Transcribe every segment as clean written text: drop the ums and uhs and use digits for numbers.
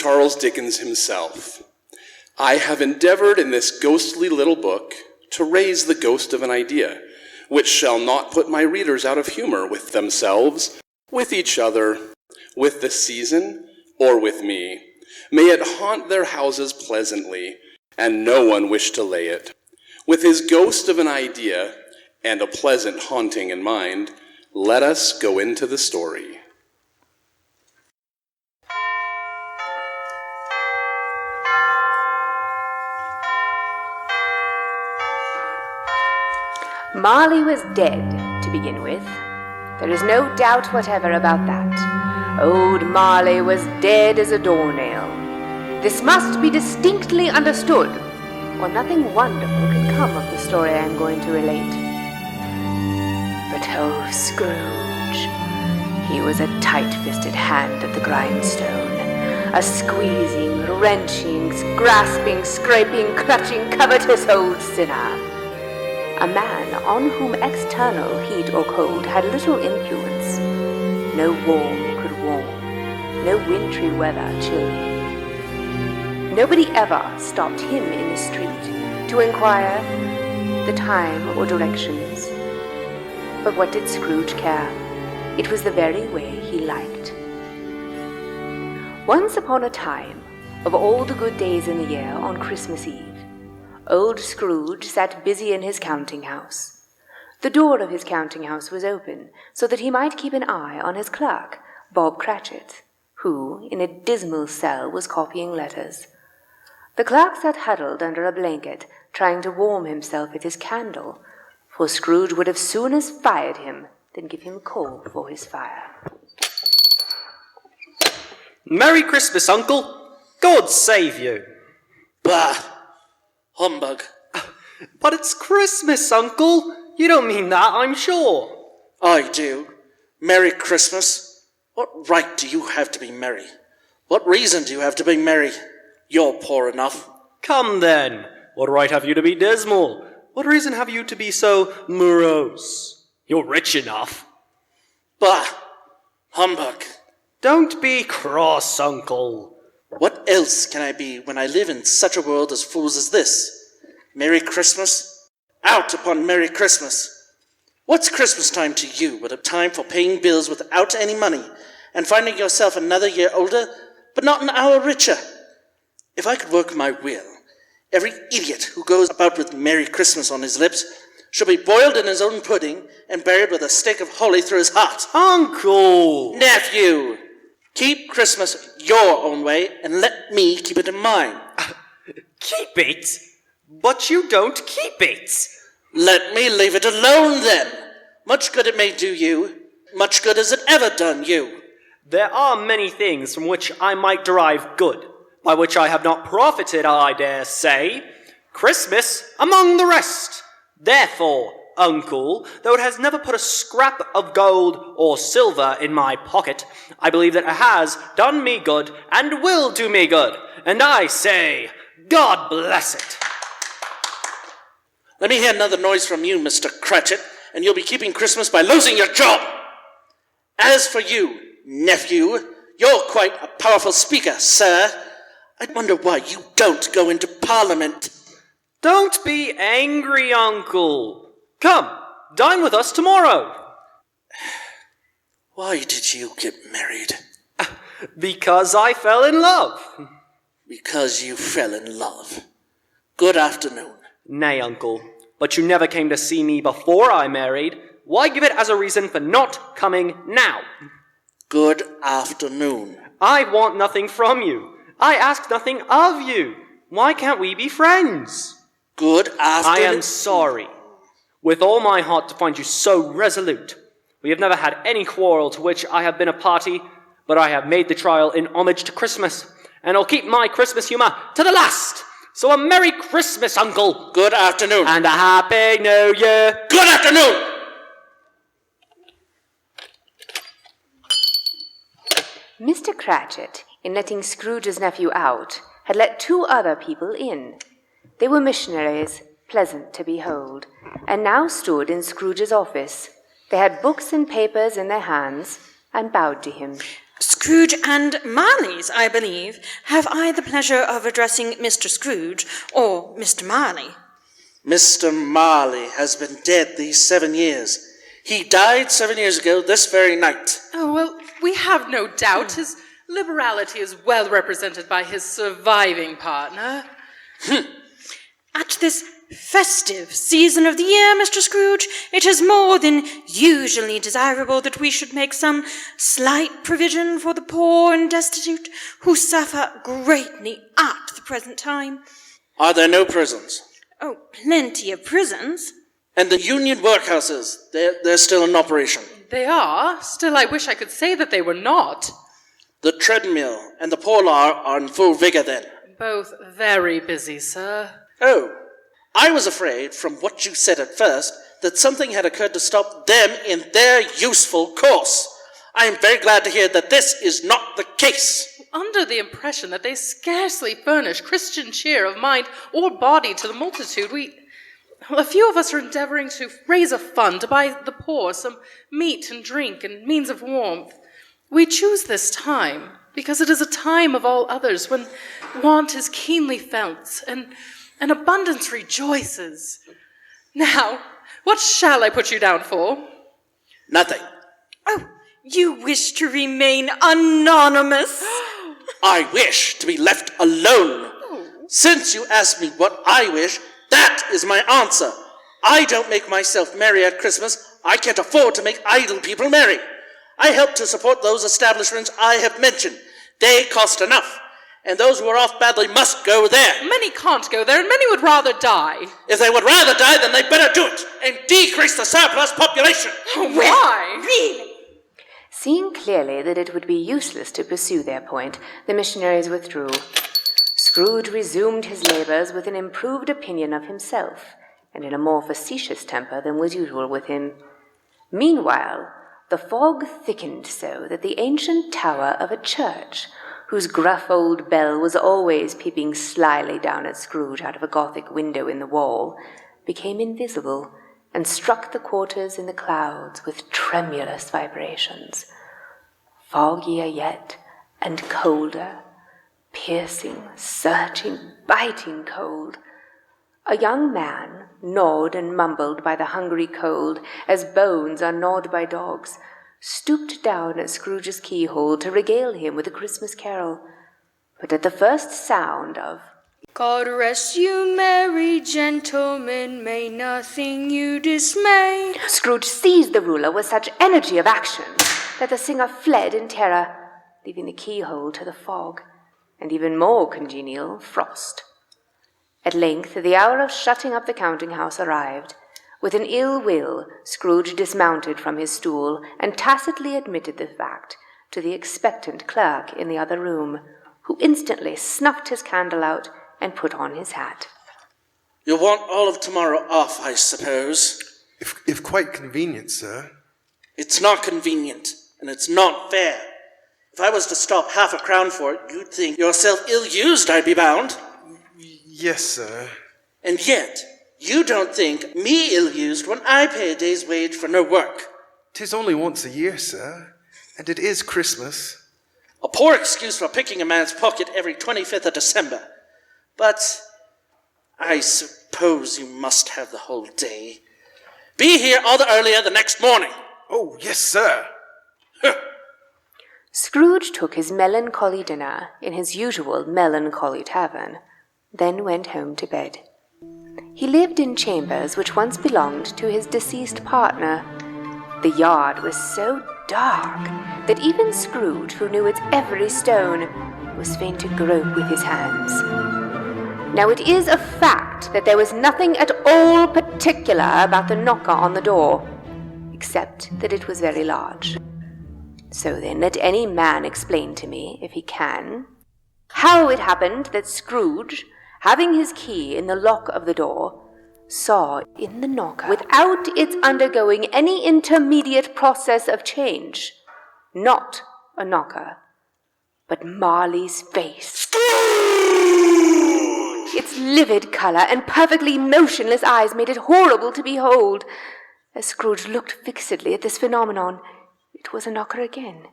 Charles Dickens himself. I have endeavored in this ghostly little book to raise the ghost of an idea, which shall not put my readers out of humor with themselves, with each other, with the season, or with me. May it haunt their houses pleasantly, and no one wish to lay it. With his ghost of an idea, and a pleasant haunting in mind, let us go into the story. Marley was dead, to begin with. There is no doubt whatever about that. Old Marley was dead as a doornail. This must be distinctly understood, or nothing wonderful can come of the story I am going to relate. But oh, Scrooge, he was a tight-fisted hand at the grindstone, a squeezing, wrenching, grasping, scraping, clutching, covetous old sinner. A man on whom external heat or cold had little influence. No warm could warm, no wintry weather chill him. Nobody ever stopped him in the street to inquire the time or directions. But what did Scrooge care? It was the very way he liked. Once upon a time, of all the good days in the year, on Christmas Eve, old Scrooge sat busy in his counting-house. The door of his counting-house was open, so that he might keep an eye on his clerk, Bob Cratchit, who, in a dismal cell, was copying letters. The clerk sat huddled under a blanket, trying to warm himself with his candle, for Scrooge would have sooner as fired him than give him coal for his fire. Merry Christmas, Uncle! God save you! Bah! Humbug. But it's Christmas, Uncle! You don't mean that, I'm sure. I do. Merry Christmas. What right do you have to be merry? What reason do you have to be merry? You're poor enough. Come then. What right have you to be dismal? What reason have you to be so morose? You're rich enough. Bah! Humbug. Don't be cross, Uncle. What else can I be when I live in such a world as fools as this? Merry Christmas? Out upon Merry Christmas! What's Christmas time to you but a time for paying bills without any money, and finding yourself another year older, but not an hour richer? If I could work my will, every idiot who goes about with Merry Christmas on his lips should be boiled in his own pudding and buried with a stick of holly through his heart. Uncle! Nephew! Keep Christmas your own way, and let me keep it in mine. Keep it? But you don't keep it. Let me leave it alone, then. Much good it may do you. Much good has it ever done you. There are many things from which I might derive good, by which I have not profited, I dare say. Christmas among the rest. Therefore, Uncle, though it has never put a scrap of gold or silver in my pocket, I believe that it has done me good and will do me good. And I say, God bless it. Let me hear another noise from you, Mr. Cratchit, and you'll be keeping Christmas by losing your job. As for you, nephew, you're quite a powerful speaker, sir. I wonder why you don't go into Parliament. Don't be angry, Uncle. Come, dine with us tomorrow. Why did you get married? Because I fell in love. Because you fell in love. Good afternoon. Nay, Uncle, but you never came to see me before I married. Why give it as a reason for not coming now? Good afternoon. I want nothing from you. I ask nothing of you. Why can't we be friends? Good afternoon. I am sorry, with all my heart, to find you so resolute. We have never had any quarrel to which I have been a party, but I have made the trial in homage to Christmas, and I'll keep my Christmas humour to the last. So a Merry Christmas, Uncle. Good afternoon. And a Happy New Year. Good afternoon. Mr. Cratchit, in letting Scrooge's nephew out, had let two other people in. They were missionaries, pleasant to behold, and now stood in Scrooge's office. They had books and papers in their hands, and bowed to him. Scrooge and Marley's, I believe. Have I the pleasure of addressing Mr. Scrooge or Mr. Marley? Mr. Marley has been dead these 7 years. He died 7 years ago this very night. Oh, well, we have no doubt his liberality is well represented by his surviving partner. At this festive season of the year, Mr. Scrooge, it is more than usually desirable that we should make some slight provision for the poor and destitute who suffer greatly at the present time. Are there no prisons? Oh, plenty of prisons. And the union workhouses, they're still in operation. They are. Still, I wish I could say that they were not. The treadmill and the polear are in full vigor then. Both very busy, sir. Oh, I was afraid, from what you said at first, that something had occurred to stop them in their useful course. I am very glad to hear that this is not the case. Under the impression that they scarcely furnish Christian cheer of mind or body to the multitude, a few of us are endeavoring to raise a fund to buy the poor some meat and drink and means of warmth. We choose this time because it is a time of all others when want is keenly felt and abundance rejoices. Now, what shall I put you down for? Nothing. Oh, you wish to remain anonymous? I wish to be left alone. Since you asked me what I wish, that is my answer. I don't make myself merry at Christmas. I can't afford to make idle people merry. I help to support those establishments I have mentioned. They cost enough, and those who are off badly must go there. Many can't go there, and many would rather die. If they would rather die, then they better do it, and decrease the surplus population. Why? Really? Seeing clearly that it would be useless to pursue their point, the missionaries withdrew. Scrooge resumed his labours with an improved opinion of himself, and in a more facetious temper than was usual with him. Meanwhile, the fog thickened so that the ancient tower of a church, whose gruff old bell was always peeping slyly down at Scrooge out of a Gothic window in the wall, became invisible and struck the quarters in the clouds with tremulous vibrations. Foggier yet, and colder, piercing, searching, biting cold. A young man, gnawed and mumbled by the hungry cold, as bones are gnawed by dogs, stooped down at Scrooge's keyhole to regale him with a Christmas carol. But at the first sound of God rest you, merry gentlemen, may nothing you dismay, Scrooge seized the ruler with such energy of action that the singer fled in terror, leaving the keyhole to the fog, and even more congenial frost. At length the hour of shutting up the counting-house arrived. With an ill will, Scrooge dismounted from his stool and tacitly admitted the fact to the expectant clerk in the other room, who instantly snuffed his candle out and put on his hat. You'll want all of tomorrow off, I suppose. If quite convenient, sir. It's not convenient, and it's not fair. If I was to stop half a crown for it, you'd think yourself ill-used, I'd be bound. Yes, sir. And yet, you don't think me ill-used when I pay a day's wage for no work. 'Tis only once a year, sir, and it is Christmas. A poor excuse for picking a man's pocket every 25th of December. But I suppose you must have the whole day. Be here all the earlier the next morning. Oh, yes, sir. Scrooge took his melancholy dinner in his usual melancholy tavern, then went home to bed. He lived in chambers which once belonged to his deceased partner. The yard was so dark that even Scrooge, who knew its every stone, was fain to grope with his hands. Now it is a fact that there was nothing at all particular about the knocker on the door, except that it was very large. So then let any man explain to me, if he can, how it happened that Scrooge, having his key in the lock of the door, saw in the knocker, without its undergoing any intermediate process of change, not a knocker, but Marley's face. Its livid colour and perfectly motionless eyes made it horrible to behold. As Scrooge looked fixedly at this phenomenon, it was a knocker again.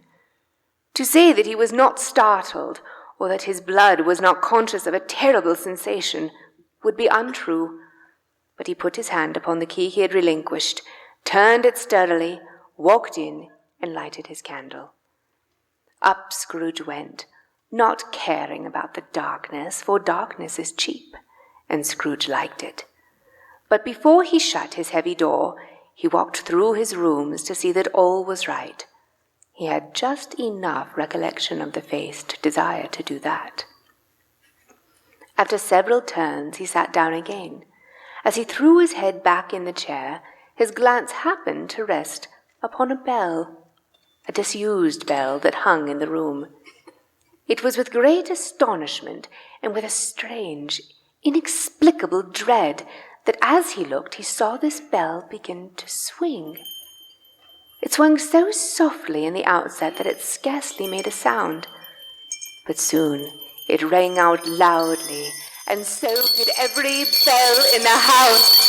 To say that he was not startled, or that his blood was not conscious of a terrible sensation, would be untrue. But he put his hand upon the key he had relinquished, turned it sturdily, walked in, and lighted his candle. Up Scrooge went, not caring about the darkness, for darkness is cheap, and Scrooge liked it. But before he shut his heavy door, he walked through his rooms to see that all was right. He had just enough recollection of the face to desire to do that. After several turns, he sat down again. As he threw his head back in the chair, his glance happened to rest upon a bell, a disused bell that hung in the room. It was with great astonishment and with a strange, inexplicable dread that as he looked he saw this bell begin to swing. It swung so softly in the outset that it scarcely made a sound. But soon it rang out loudly, and so did every bell in the house.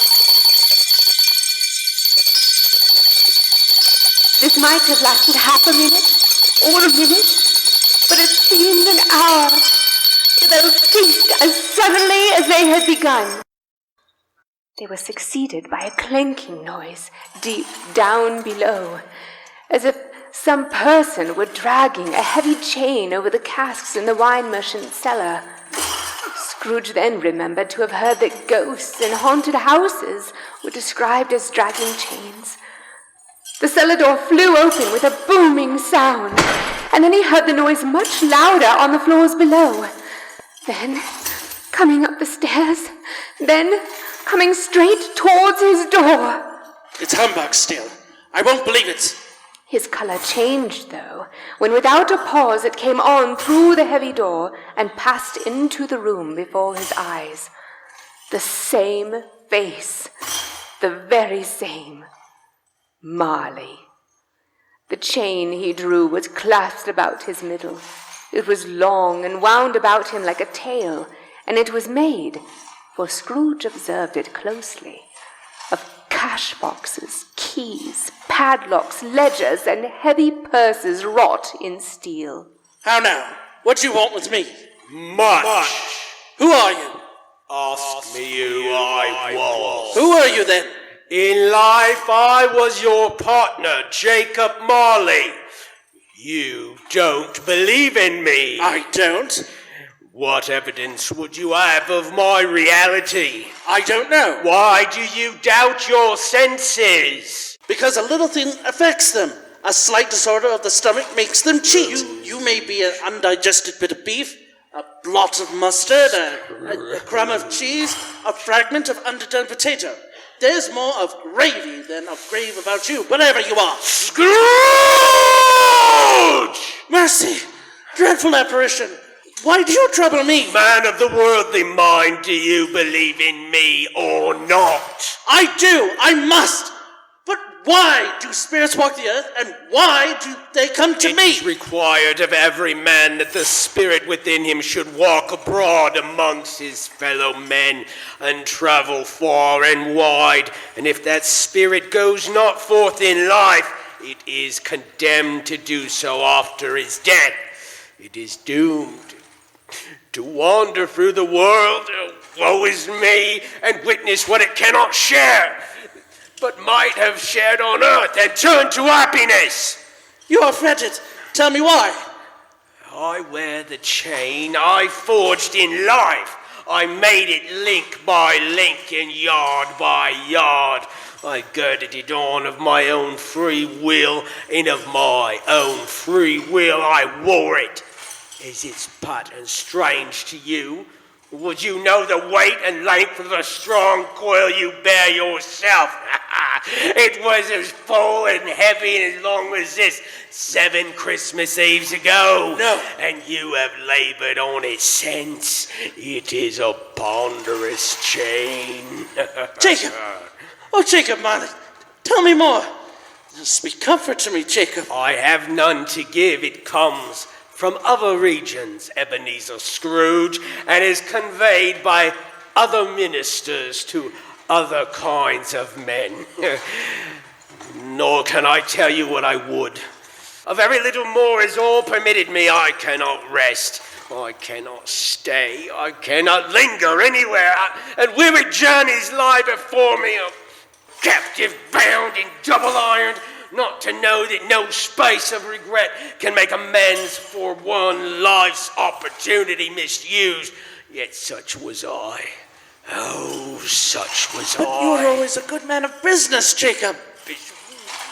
This might have lasted half a minute, or a minute, but it seemed an hour. The bells ceased as suddenly as they had begun. They were succeeded by a clanking noise deep down below, as if some person were dragging a heavy chain over the casks in the wine merchant's cellar. Scrooge then remembered to have heard that ghosts in haunted houses were described as dragging chains. The cellar door flew open with a booming sound, and then he heard the noise much louder on the floors below. Then, coming up the stairs, then coming straight towards his door. It's humbug still. I won't believe it. His colour changed, though, when without a pause it came on through the heavy door and passed into the room before his eyes. The same face, the very same. Marley. The chain he drew was clasped about his middle. It was long and wound about him like a tail, and it was made, for Scrooge observed it closely, of cash boxes, keys, padlocks, ledgers, and heavy purses wrought in steel. How now? What do you want with me? Much. Who are you? Ask me who I was. Who are you then? In life I was your partner, Jacob Marley. You don't believe in me. I don't. What evidence would you have of my reality? I don't know. Why do you doubt your senses? Because a little thing affects them. A slight disorder of the stomach makes them cheat. You may be an undigested bit of beef, a blot of mustard, a crumb of cheese, a fragment of underdone potato. There's more of gravy than of grave about you, whatever you are. Scrooge! Mercy! Dreadful apparition! Why do you trouble me? Man of the worldly mind, do you believe in me or not? I do! I must! But why do spirits walk the earth, and why do they come to me? It is required of every man that the spirit within him should walk abroad amongst his fellow men, and travel far and wide. And if that spirit goes not forth in life, it is condemned to do so after his death. It is doomed to wander through the world, woe is me, and witness what it cannot share, but might have shared on earth and turned to happiness. You are fretted. Tell me why. I wear the chain I forged in life. I made it link by link and yard by yard. I girded it on of my own free will, and of my own free will I wore it. Is its pattern strange to you? Would you know the weight and length of the strong coil you bear yourself? It was as full and heavy and as long as this 7 Christmas Eves ago. No. And you have labored on it since. It is a ponderous chain. Jacob! Oh, Jacob, Marley, tell me more. Speak comfort to me, Jacob. I have none to give. It comes from other regions, Ebenezer Scrooge, and is conveyed by other ministers to other kinds of men. Nor can I tell you what I would. A very little more is all permitted me. I cannot rest. I cannot stay. I cannot linger anywhere. And weary journeys lie before me. Captive, bound, and double-ironed, not to know that no space of regret can make amends for one life's opportunity misused. Yet such was I. Oh, such was I. But you were always a good man of business, Jacob.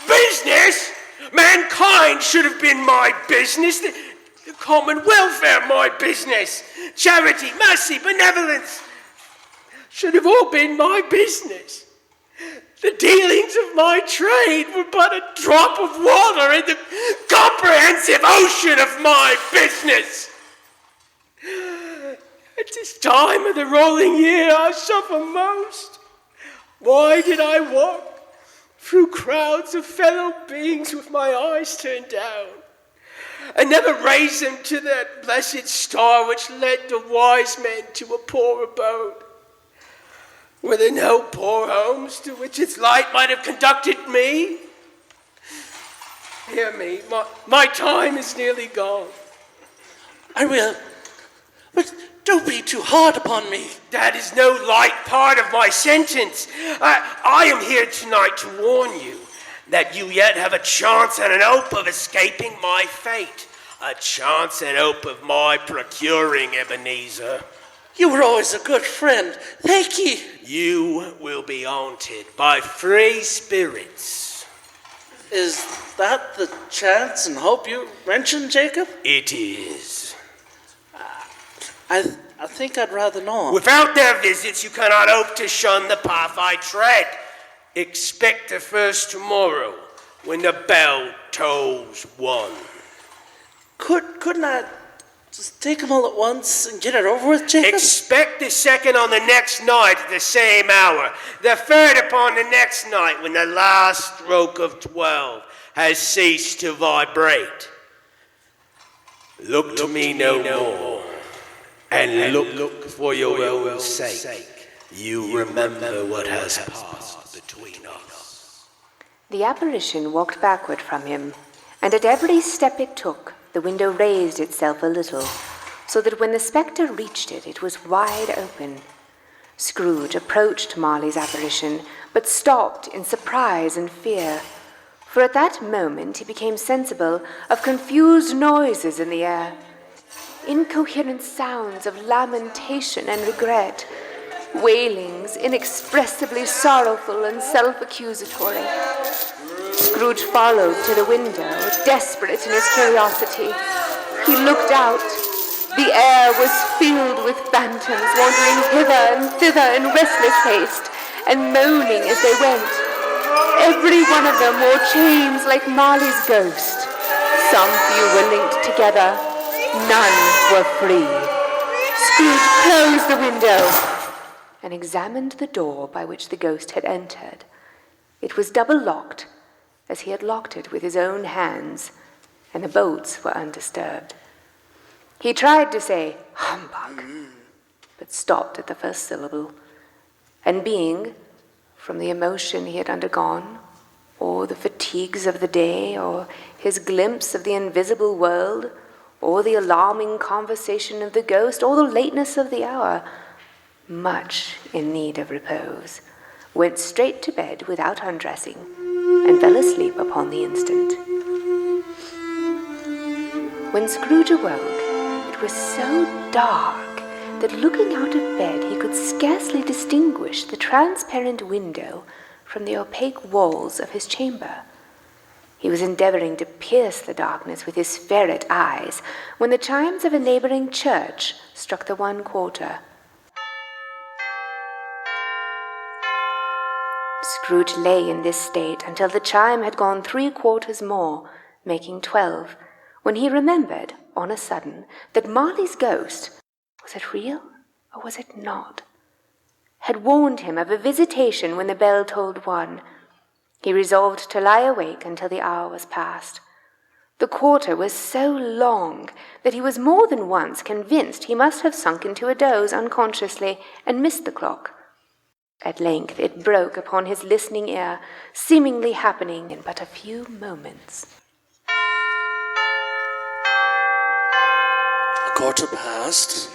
Business? Mankind should have been my business. The common welfare, my business. Charity, mercy, benevolence should have all been my business. The dealings of my trade were but a drop of water in the comprehensive ocean of my business. At this time of the rolling year, I suffer most. Why did I walk through crowds of fellow beings with my eyes turned down, and never raise them to that blessed star which led the wise men to a poor abode? Were there no poor homes to which its light might have conducted me? Hear me, my time is nearly gone. I will. But don't be too hard upon me. That is no light part of my sentence. I am here tonight to warn you that you yet have a chance and an hope of escaping my fate. A chance and hope of my procuring Ebenezer. You were always a good friend. Thank ye. You will be haunted by free spirits. Is that the chance and hope you mentioned, Jacob? It is. I think I'd rather not. Without their visits, you cannot hope to shun the path I tread. Expect the first tomorrow, when the bell tolls 1. Couldn't I just take them all at once and get it over with, Jacob? Expect the second on the next night at the same hour. The third upon the next night, when the last stroke of 12 has ceased to vibrate. Look to me no more. And look for your own sake. You remember what has passed between us. The apparition walked backward from him, and at every step it took, the window raised itself a little, so that when the spectre reached it, it was wide open. Scrooge approached Marley's apparition, but stopped in surprise and fear, for at that moment he became sensible of confused noises in the air. Incoherent sounds of lamentation and regret, wailings inexpressibly sorrowful and self-accusatory. Scrooge followed to the window, desperate in his curiosity. He looked out. The air was filled with phantoms, wandering hither and thither in restless haste, and moaning as they went. Every one of them wore chains like Marley's ghost. Some few were linked together. None were free. Scrooge closed the window and examined the door by which the ghost had entered. It was double-locked, as he had locked it with his own hands, and the bolts were undisturbed. He tried to say, "Humbug," but stopped at the first syllable, and being, from the emotion he had undergone, or the fatigues of the day, or his glimpse of the invisible world, or the alarming conversation of the ghost, or the lateness of the hour, much in need of repose, went straight to bed without undressing, and fell asleep upon the instant. When Scrooge awoke, it was so dark that looking out of bed he could scarcely distinguish the transparent window from the opaque walls of his chamber. He was endeavoring to pierce the darkness with his ferret eyes when the chimes of a neighboring church struck the 1 quarter. Scrooge lay in this state until the chime had gone 3 quarters more, making 12, when he remembered, on a sudden, that Marley's ghost, was it real or was it not, had warned him of a visitation when the bell tolled 1. He resolved to lie awake until the hour was past. The quarter was so long that he was more than once convinced he must have sunk into a doze unconsciously and missed the clock. At length it broke upon his listening ear, seemingly happening in but a few moments. Quarter past.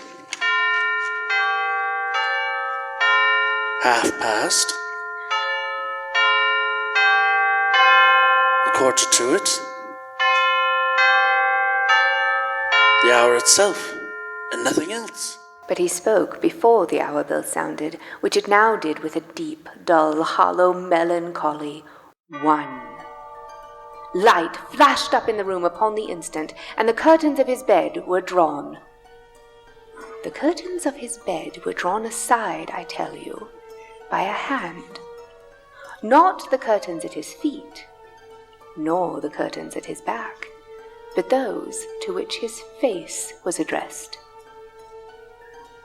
Half past. A quarter to it. The hour itself, and nothing else. But he spoke before the hour bell sounded, which it now did with a deep, dull, hollow melancholy. 1. Light flashed up in the room upon the instant, and the curtains of his bed were drawn. The curtains of his bed were drawn aside, I tell you, by a hand. Not the curtains at his feet, nor the curtains at his back, but those to which his face was addressed.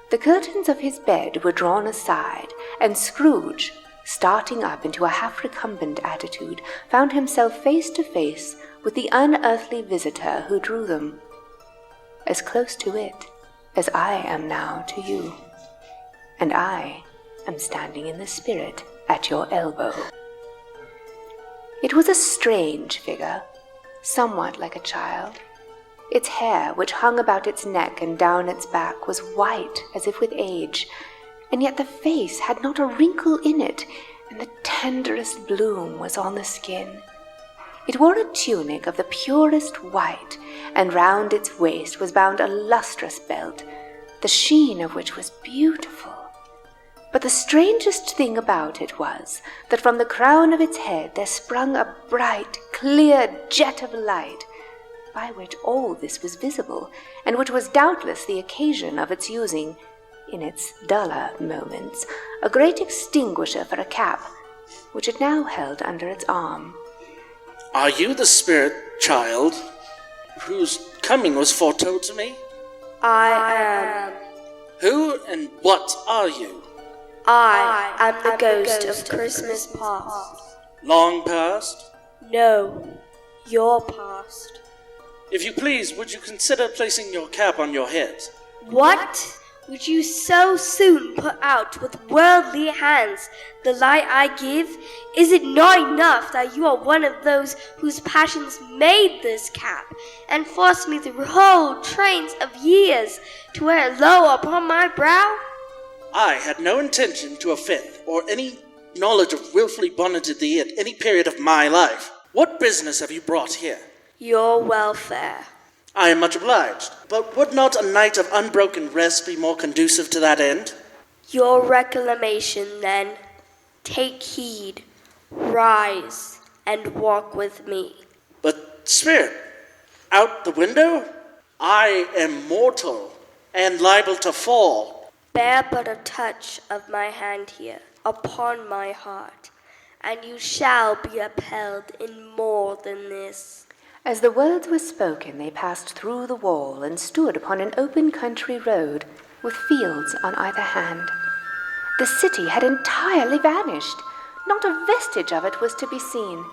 The curtains of his bed were drawn aside, and Scrooge, starting up into a half-recumbent attitude, found himself face to face with the unearthly visitor who drew them, as close to it as I am now to you, and I am standing in the spirit at your elbow. It was a strange figure, somewhat like a child. Its hair, which hung about its neck and down its back, was white as if with age, and yet the face had not a wrinkle in it, and the tenderest bloom was on the skin. It wore a tunic of the purest white, and round its waist was bound a lustrous belt, the sheen of which was beautiful. But the strangest thing about it was that from the crown of its head there sprung a bright, clear jet of light, by which all this was visible, and which was doubtless the occasion of its using, in its duller moments, a great extinguisher for a cap, which it now held under its arm. Are you the spirit, child, whose coming was foretold to me? I am. Who and what are you? I am the ghost of Christmas past. Long past? No, your past. If you please, would you consider placing your cap on your head? What? Would you so soon put out with worldly hands the light I give? Is it not enough that you are one of those whose passions made this cap, and forced me through whole trains of years to wear it low upon my brow? I had no intention to offend, or any knowledge of willfully bonneted thee at any period of my life. What business have you brought here? Your welfare. I am much obliged, but would not a night of unbroken rest be more conducive to that end? Your reclamation, then. Take heed, rise, and walk with me. But, spirit, out the window? I am mortal, and liable to fall. Bear but a touch of my hand here, upon my heart, and you shall be upheld in more than this. As the words were spoken, they passed through the wall and stood upon an open country road with fields on either hand. The city had entirely vanished. Not a vestige of it was to be seen.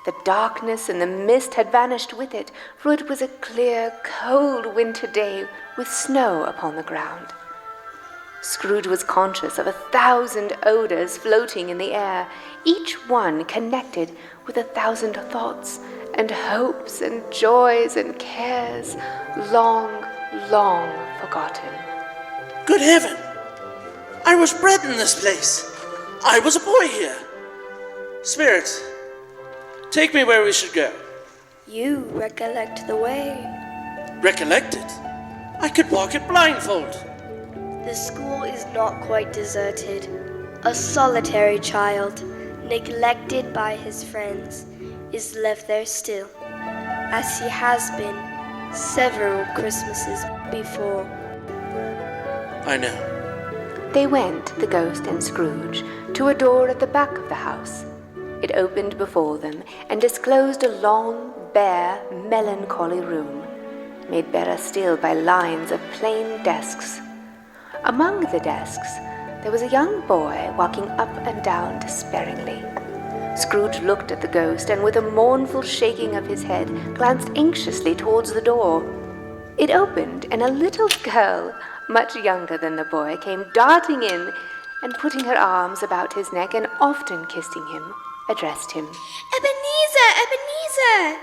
The darkness and the mist had vanished with it, for it was a clear, cold winter day with snow upon the ground. Scrooge was conscious of 1,000 odors floating in the air, each one connected with 1,000 thoughts and hopes and joys and cares long, long forgotten. Good heaven! I was bred in this place. I was a boy here. Spirit, take me where we should go. You recollect the way. Recollect it? I could walk it blindfold. The school is not quite deserted. A solitary child, neglected by his friends, is left there still, as he has been several Christmases before. I know. They went, the ghost and Scrooge, to a door at the back of the house. It opened before them and disclosed a long, bare, melancholy room, made better still by lines of plain desks. Among the desks, there was a young boy walking up and down despairingly. Scrooge looked at the ghost and, with a mournful shaking of his head, glanced anxiously towards the door. It opened, and a little girl, much younger than the boy, came darting in, and putting her arms about his neck and often kissing him, addressed him. Ebenezer! Ebenezer!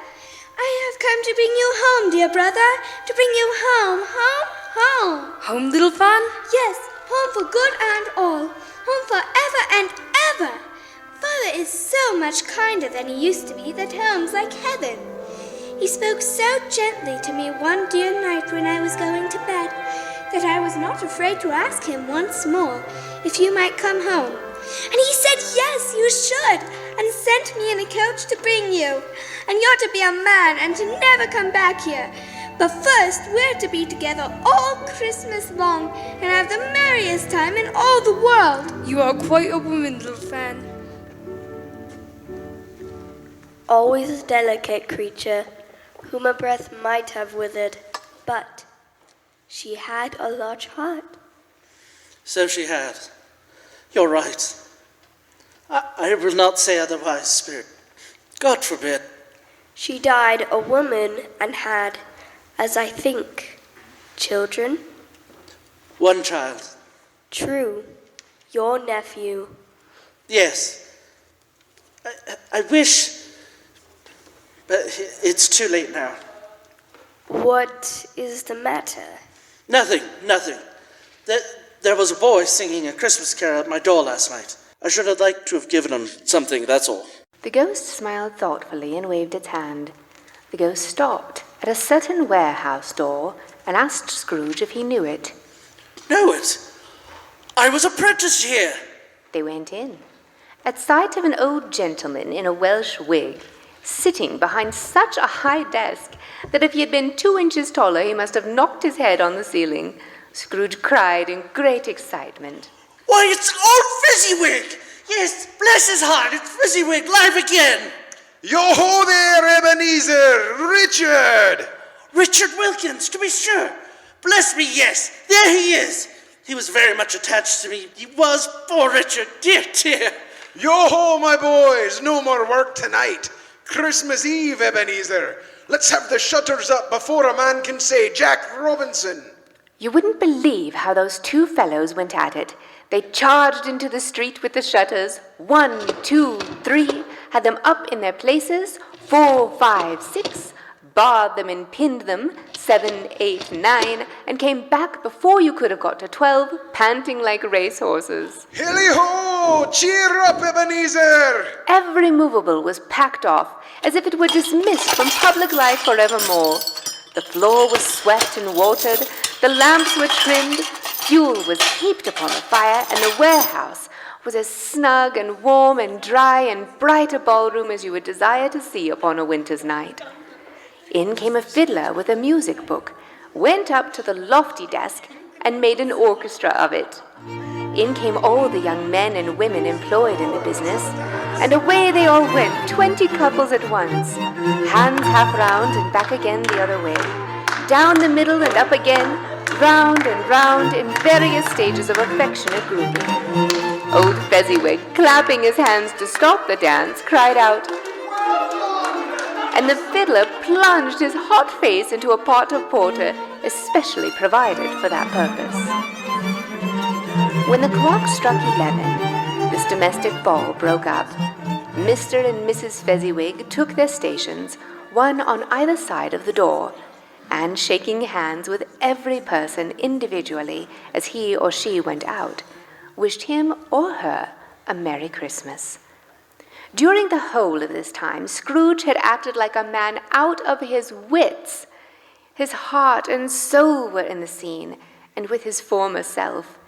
I have come to bring you home, dear brother. To bring you home, home, home. Home, little Fan? Yes, home for good and all. Home forever and ever. Father is so much kinder than he used to be that home's like heaven. He spoke so gently to me one dear night when I was going to bed that I was not afraid to ask him once more if you might come home. And he said yes, you should, and sent me in a coach to bring you. And you're to be a man and to never come back here. But first, we're to be together all Christmas long and have the merriest time in all the world. You are quite a woman, little Fan. Always a delicate creature, whom a breath might have withered, but she had a large heart. So she had. You're right. I will not say otherwise, Spirit. God forbid. She died a woman and had, as I think, children. One child. True, your nephew. Yes. I wish, but it's too late now. What is the matter? Nothing. There was a boy singing a Christmas carol at my door last night. I should have liked to have given him something, that's all. The ghost smiled thoughtfully and waved its hand. The ghost stopped at a certain warehouse door and asked Scrooge if he knew it. Know it? I was apprenticed here. They went in. At sight of an old gentleman in a Welsh wig, sitting behind such a high desk that if he had been 2 inches taller he must have knocked his head on the ceiling, Scrooge cried in great excitement. Why, it's old Fezziwig! Yes, bless his heart, it's Fezziwig live again! Yo-ho there, Ebenezer! Richard! Richard Wilkins, to be sure. Bless me, yes, there he is. He was very much attached to me. He was, poor Richard, dear, dear. Yo-ho, my boys! No more work tonight. Christmas Eve, Ebenezer. Let's have the shutters up before a man can say Jack Robinson. You wouldn't believe how those 2 fellows went at it. They charged into the street with the shutters. 1, 2, 3, had them up in their places. 4, 5, 6, barred them and pinned them. 7, 8, 9, and came back before you could have got to 12, panting like racehorses. Hilly-ho! Cheer up, Ebenezer! Every movable was packed off, as if it were dismissed from public life forevermore. The floor was swept and watered, the lamps were trimmed, fuel was heaped upon the fire, and the warehouse was as snug and warm and dry and bright a ballroom as you would desire to see upon a winter's night. In came a fiddler with a music book, went up to the lofty desk, and made an orchestra of it. In came all the young men and women employed in the business, and away they all went, 20 couples at once, hands half round and back again the other way, down the middle and up again, round and round in various stages of affectionate grouping. Old Fezziwig, clapping his hands to stop the dance, cried out, and the fiddler plunged his hot face into a pot of porter especially provided for that purpose. When the clock struck 11, this domestic ball broke up. Mr. and Mrs. Fezziwig took their stations, one on either side of the door, and shaking hands with every person individually as he or she went out, wished him or her a Merry Christmas. During the whole of this time, Scrooge had acted like a man out of his wits. His heart and soul were in the scene, and with his former self.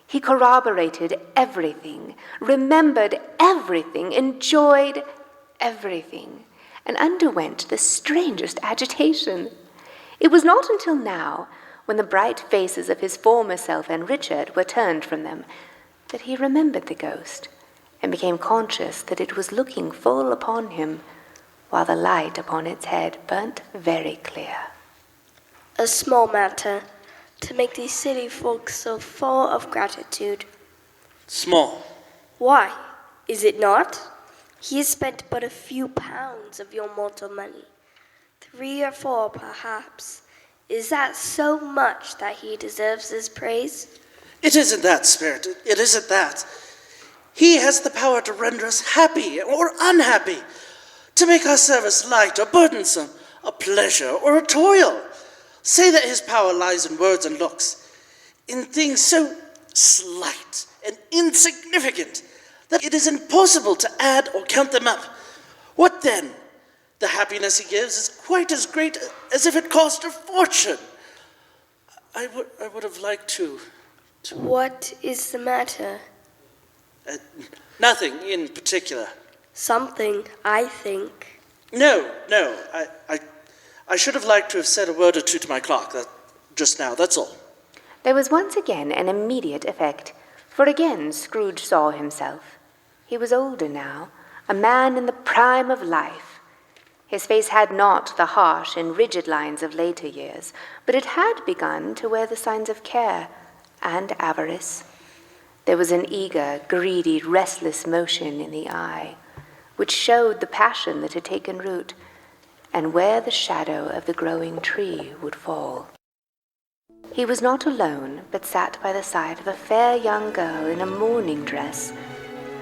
He corroborated everything, remembered everything, enjoyed everything, and underwent the strangest agitation. It was not until now, when the bright faces of his former self and Richard were turned from them, that he remembered the ghost, and became conscious that it was looking full upon him, while the light upon its head burnt very clear. A small matter, to make these city folks so full of gratitude. Small. Why, is it not? He has spent but a few pounds of your mortal money. 3 or 4, perhaps. Is that so much that he deserves his praise? It isn't that, Spirit. It isn't that. He has the power to render us happy or unhappy, to make our service light or burdensome, a pleasure, or a toil. Say that his power lies in words and looks, in things so slight and insignificant that it is impossible to add or count them up. What then? The happiness he gives is quite as great as if it cost a fortune. I would have liked to... What is the matter? Nothing in particular. Something, I think. No. I should have liked to have said a word or two to my clock just now, that's all. There was once again an immediate effect, for again Scrooge saw himself. He was older now, a man in the prime of life. His face had not the harsh and rigid lines of later years, but it had begun to wear the signs of care and avarice. There was an eager, greedy, restless motion in the eye, which showed the passion that had taken root, and where the shadow of the growing tree would fall. He was not alone, but sat by the side of a fair young girl in a mourning dress,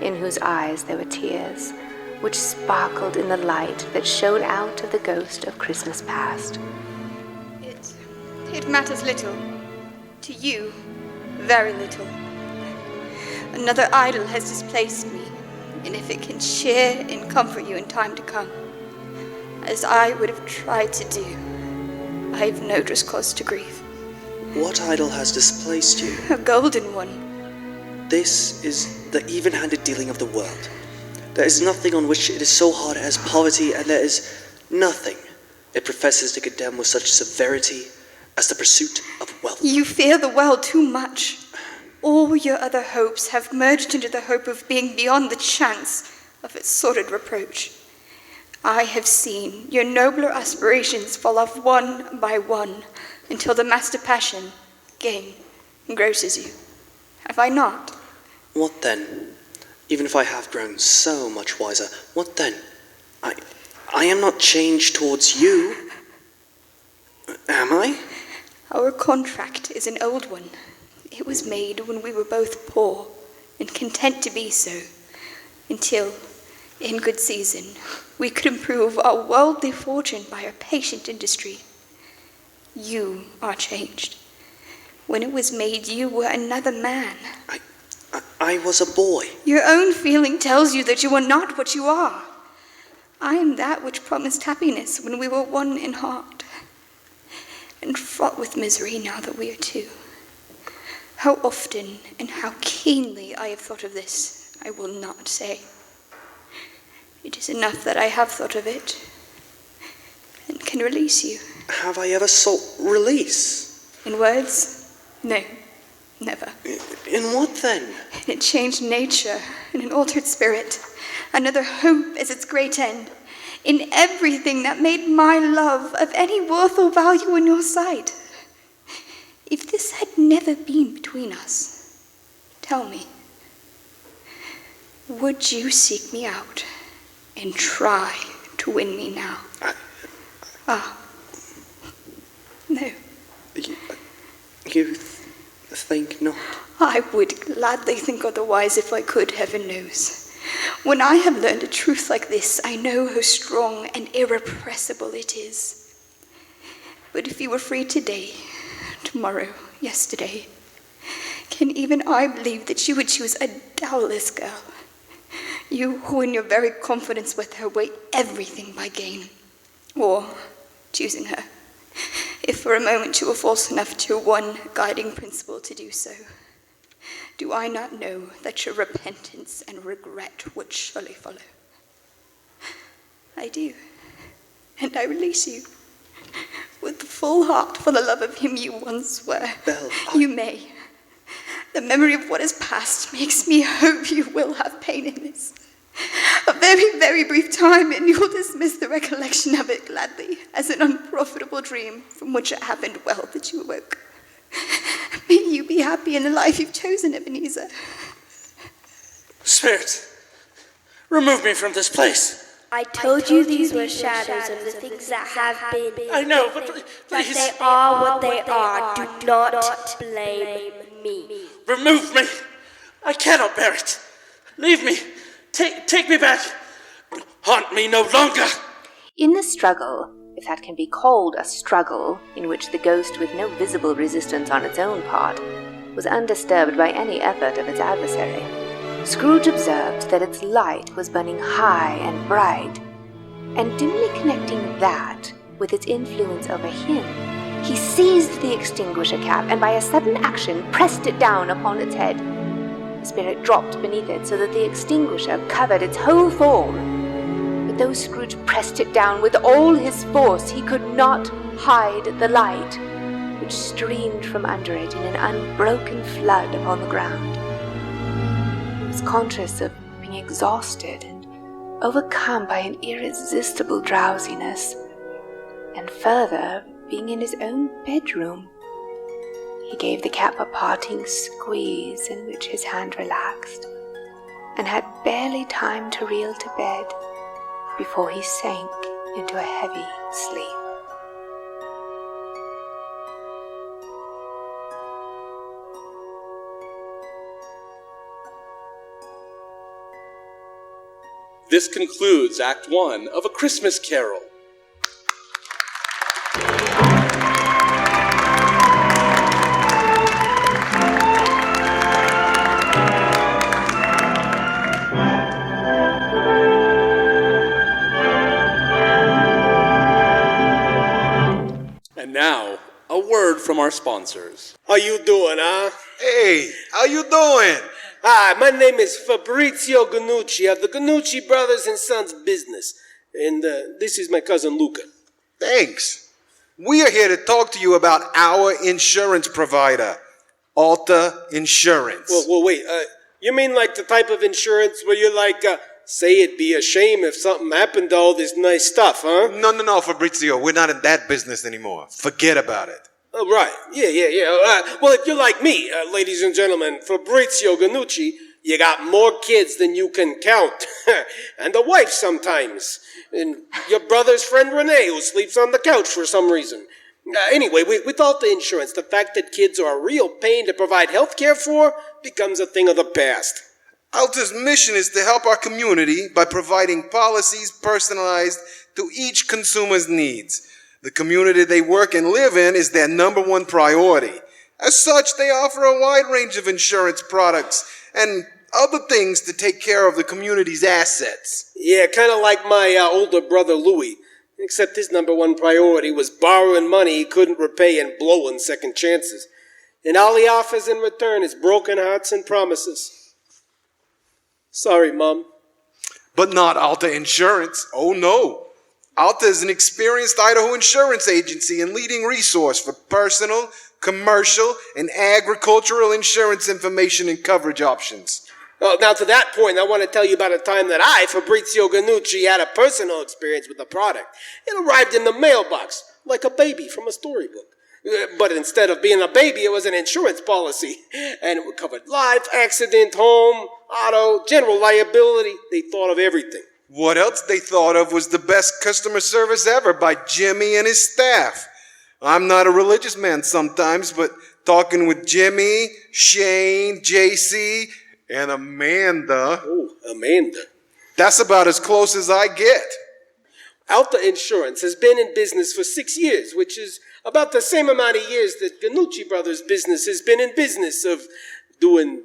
in whose eyes there were tears, which sparkled in the light that shone out of the ghost of Christmas past. It matters little. To you, very little. Another idol has displaced me, and if it can cheer and comfort you in time to come, as I would have tried to do, I have no just cause to grieve. What idol has displaced you? A golden one. This is the even-handed dealing of the world. There is nothing on which it is so hard as poverty, and there is nothing it professes to condemn with such severity as the pursuit of wealth. You fear the world too much. All your other hopes have merged into the hope of being beyond the chance of its sordid reproach. I have seen your nobler aspirations fall off one by one until the master passion, gain, engrosses you. Have I not? What then? Even if I have grown so much wiser, what then? I am not changed towards you. Am I? Our contract is an old one. It was made when we were both poor and content to be so, until, in good season, we could improve our worldly fortune by our patient industry. You are changed. When it was made, you were another man. I was a boy. Your own feeling tells you that you are not what you are. I am that which promised happiness when we were one in heart, and fraught with misery now that we are two. How often and how keenly I have thought of this, I will not say. It is enough that I have thought of it, and can release you. Have I ever sought release? In words? No, never. In what then? In a changed nature, in an altered spirit, another hope as its great end, in everything that made my love of any worth or value in your sight. If this had never been between us, tell me, would you seek me out and try to win me now? No. You think not? I would gladly think otherwise if I could, heaven knows. When I have learned a truth like this, I know how strong and irrepressible it is. But if you were free today, tomorrow, yesterday, can even I believe that you would choose a doubtless girl? You who in your very confidence with her weigh everything by gain. Or, choosing her, if for a moment you were false enough to one guiding principle to do so, do I not know that your repentance and regret would surely follow? I do, and I release you, with the full heart for the love of him you once were. Belle, You may. The memory of what is past makes me hope you will have pain in this. A very, very brief time, and you'll dismiss the recollection of it gladly as an unprofitable dream from which it happened well that you awoke. May you be happy in the life you've chosen, Ebenezer. Spirit, remove me from this place. I told you these were shadows of the things that have been. I know, but That please, they are what they are. Do not blame me. remove me. I cannot bear it. Leave me. Take me back. Haunt me no longer. In the struggle, if that can be called a struggle in which the ghost, with no visible resistance on its own part, was undisturbed by any effort of its adversary, Scrooge observed that its light was burning high and bright, and dimly connecting that with its influence over him, he seized the extinguisher cap and by a sudden action pressed it down upon its head. The spirit dropped beneath it so that the extinguisher covered its whole form. But though Scrooge pressed it down with all his force, he could not hide the light, which streamed from under it in an unbroken flood upon the ground. He was conscious of being exhausted and overcome by an irresistible drowsiness, and further, being in his own bedroom. He gave the cap a parting squeeze in which his hand relaxed, and had barely time to reel to bed before he sank into a heavy sleep. This concludes Act 1 of A Christmas Carol. And now, a word from our sponsors. How you doing, huh? Hey, how you doing? Hi, my name is Fabrizio Ganucci of the Ganucci Brothers and Sons business. And this is my cousin Luca. Thanks. We are here to talk to you about our insurance provider, Alta Insurance. Well, wait. You mean like the type of insurance where you're like, say it'd be a shame if something happened to all this nice stuff, huh? No, Fabrizio. We're not in that business anymore. Forget about it. Oh, right. Yeah. Well, if you're like me, ladies and gentlemen, Fabrizio Ganucci, you got more kids than you can count. And a wife sometimes. And your brother's friend Renee, who sleeps on the couch for some reason. Anyway, with Alta Insurance, the fact that kids are a real pain to provide health care for becomes a thing of the past. Alta's mission is to help our community by providing policies personalized to each consumer's needs. The community they work and live in is their number one priority. As such, they offer a wide range of insurance products and other things to take care of the community's assets. Yeah, kind of like my older brother Louis, except his number one priority was borrowing money he couldn't repay and blowing second chances. And all he offers in return is broken hearts and promises. Sorry, Mom. But not Alta Insurance. Oh, no. Alta is an experienced Idaho insurance agency and leading resource for personal, commercial, and agricultural insurance information and coverage options. Well, now to that point, I want to tell you about a time that I, Fabrizio Ganucci, had a personal experience with the product. It arrived in the mailbox, like a baby from a storybook. But instead of being a baby, it was an insurance policy. And it covered life, accident, home, auto, general liability. They thought of everything. What else they thought of was the best customer service ever by Jimmy and his staff. I'm not a religious man sometimes, but talking with Jimmy, Shane, JC, and Amanda. Oh, Amanda. That's about as close as I get. Alta Insurance has been in business for 6 years, which is about the same amount of years that Ganucci Brothers business has been in business of doing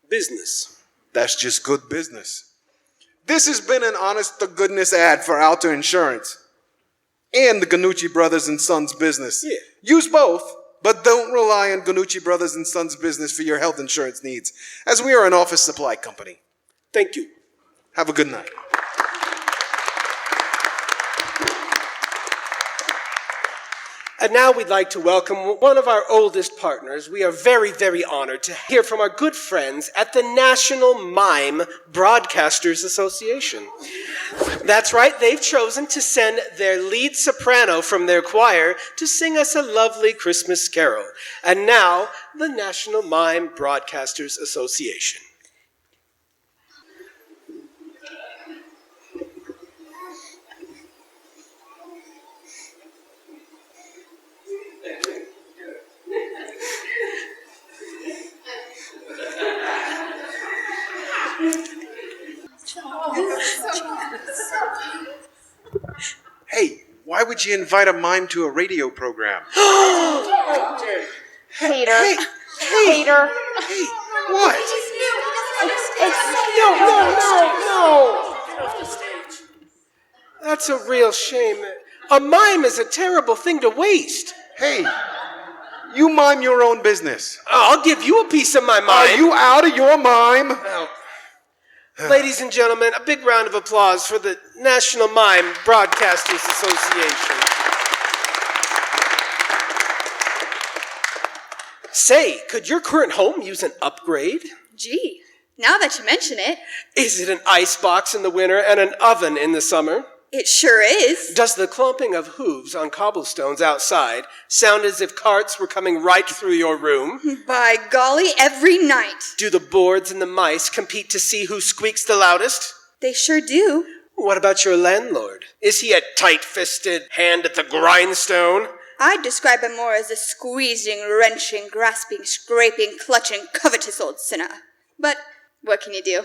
business. That's just good business. This has been an honest-to-goodness ad for Alta Insurance and the Ganucci Brothers and Sons business. Yeah. Use both, but don't rely on Ganucci Brothers and Sons business for your health insurance needs, as we are an office supply company. Thank you. Have a good night. And now we'd like to welcome one of our oldest partners. We are very, very honored to hear from our good friends at the National Mime Broadcasters Association. That's right, they've chosen to send their lead soprano from their choir to sing us a lovely Christmas carol. And now, the National Mime Broadcasters Association. Hey, Why would you invite a mime to a radio program? Hater. Hey, what? No! That's a real shame. A mime is a terrible thing to waste. Hey, you mime your own business. I'll give you a piece of my mime. Are you out of your mime? Ladies and gentlemen, a big round of applause for the National Mime Broadcasters Association. Say, could your current home use an upgrade? Gee, now that you mention it, Is it an icebox in the winter and an oven in the summer? it sure is. Does the clumping of hooves on cobblestones outside sound as if carts were coming right through your room? By golly, every night. Do the boards and the mice compete to see who squeaks the loudest? They sure do. What about your landlord? Is he a tight-fisted hand at the grindstone? I'd describe him more as a squeezing, wrenching, grasping, scraping, clutching, covetous old sinner. But what can you do?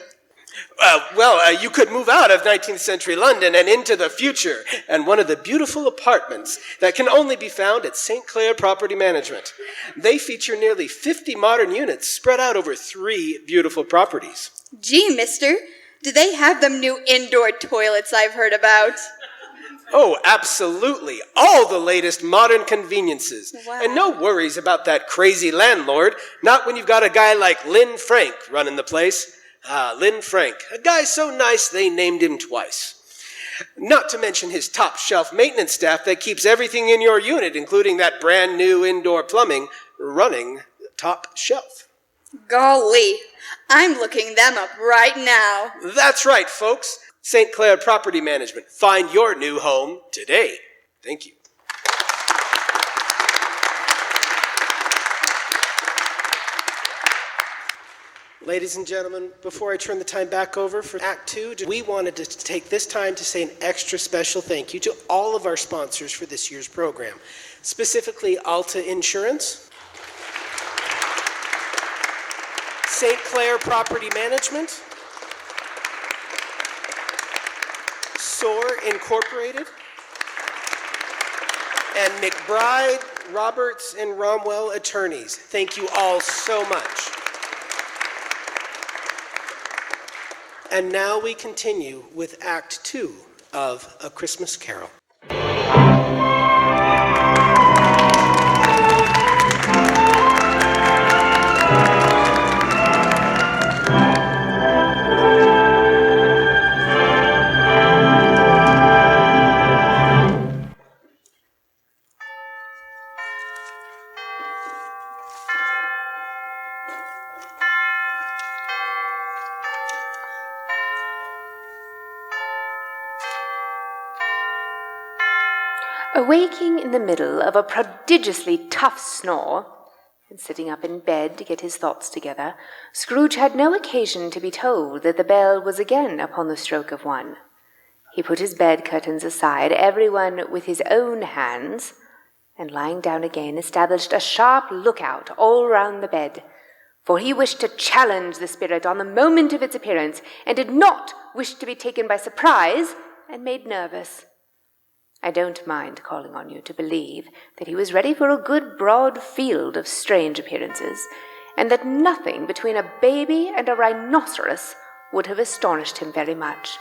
You could move out of 19th century London and into the future, and one of the beautiful apartments that can only be found at St. Clair Property Management. They feature nearly 50 modern units spread out over 3 beautiful properties. Gee, mister, do they have them new indoor toilets I've heard about? Oh, absolutely. All the latest modern conveniences. Wow. And no worries about that crazy landlord, not when you've got a guy like Lynn Frank running the place. Lynn Frank, a guy so nice they named him twice. Not to mention his top-shelf maintenance staff that keeps everything in your unit, including that brand new indoor plumbing, running top shelf. Golly, I'm looking them up right now. That's right, folks. St. Clair Property Management. Find your new home today. Thank you. Ladies and gentlemen, before I turn the time back over for Act 2, we wanted to take this time to say an extra special thank you to all of our sponsors for this year's program, specifically Alta Insurance, St. Clair Property Management, SOAR Incorporated, and McBride, Roberts, and Romwell Attorneys. Thank you all so much. And now we continue with Act 2 of A Christmas Carol. Awaking in the middle of a prodigiously tough snore, and sitting up in bed to get his thoughts together, Scrooge had no occasion to be told that the bell was again upon the stroke of 1. He put his bed curtains aside, every one with his own hands, and lying down again established a sharp lookout all round the bed, for he wished to challenge the spirit on the moment of its appearance, and did not wish to be taken by surprise and made nervous. I don't mind calling on you to believe that he was ready for a good broad field of strange appearances, and that nothing between a baby and a rhinoceros would have astonished him very much.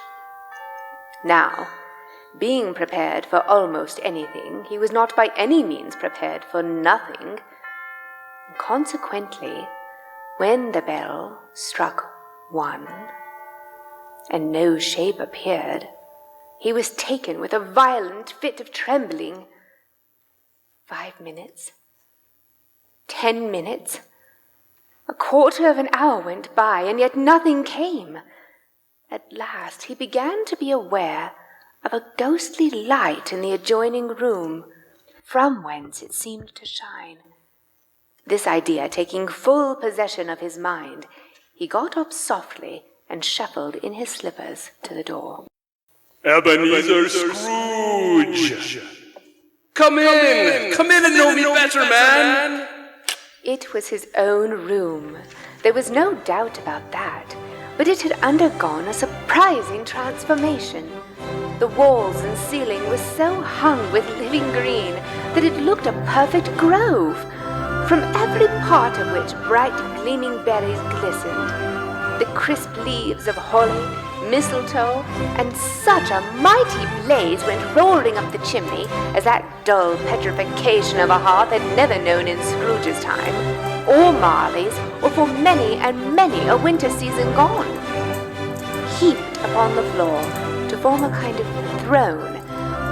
Now, being prepared for almost anything, he was not by any means prepared for nothing. Consequently, when the bell struck 1, and no shape appeared, he was taken with a violent fit of trembling. 5 minutes, 10 minutes, a quarter of an hour went by, and yet nothing came. At last he began to be aware of a ghostly light in the adjoining room, from whence it seemed to shine. This idea taking full possession of his mind, he got up softly and shuffled in his slippers to the door. Ebenezer Scrooge! Come in and know me better, man! It was his own room. There was no doubt about that, but it had undergone a surprising transformation. The walls and ceiling were so hung with living green that it looked a perfect grove, from every part of which bright gleaming berries glistened. The crisp leaves of holly, mistletoe, and such a mighty blaze went roaring up the chimney as that dull petrification of a hearth had never known in Scrooge's time, or Marley's, or for many and many a winter season gone. Heaped upon the floor to form a kind of throne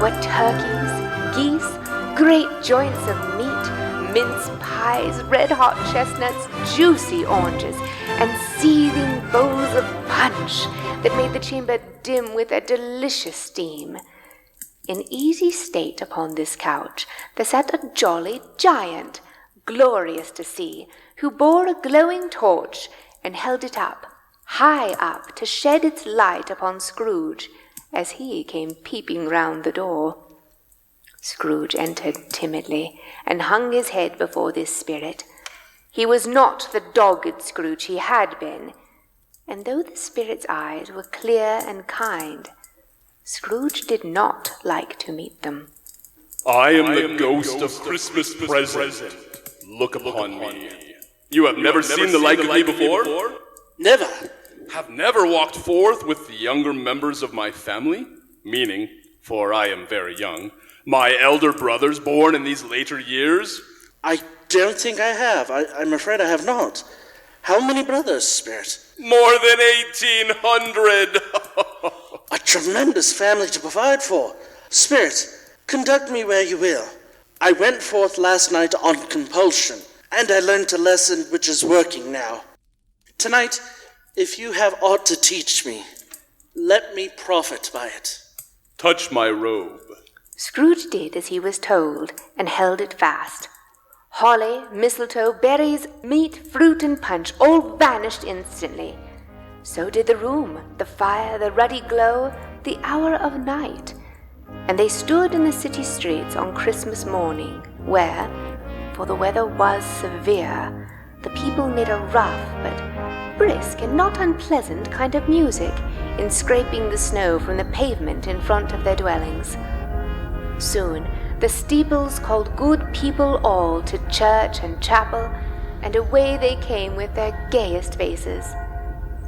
were turkeys, geese, great joints of meat, mince pies, red-hot chestnuts, juicy oranges, and seething bowls of punch that made the chamber dim with a delicious steam. In easy state upon this couch there sat a jolly giant, glorious to see, who bore a glowing torch and held it up, high up, to shed its light upon Scrooge as he came peeping round the door. Scrooge entered timidly and hung his head before this spirit. He was not the dogged Scrooge he had been, and though the spirit's eyes were clear and kind, Scrooge did not like to meet them. I am the ghost of Christmas present. Look upon me. You have never seen the like of me before? Never. Have never walked forth with the younger members of my family? Meaning, for I am very young, my elder brothers born in these later years? I don't think I have. I'm afraid I have not. How many brothers, Spirit? More than 1,800! A tremendous family to provide for. Spirit, conduct me where you will. I went forth last night on compulsion, and I learned a lesson which is working now. Tonight, if you have aught to teach me, let me profit by it. Touch my robe. Scrooge did as he was told, and held it fast. Holly, mistletoe, berries, meat, fruit, and punch all vanished instantly. So did the room, the fire, the ruddy glow, the hour of night. And they stood in the city streets on Christmas morning, where, for the weather was severe, the people made a rough but brisk and not unpleasant kind of music in scraping the snow from the pavement in front of their dwellings. Soon the steeples called good people all to church and chapel, and away they came with their gayest faces.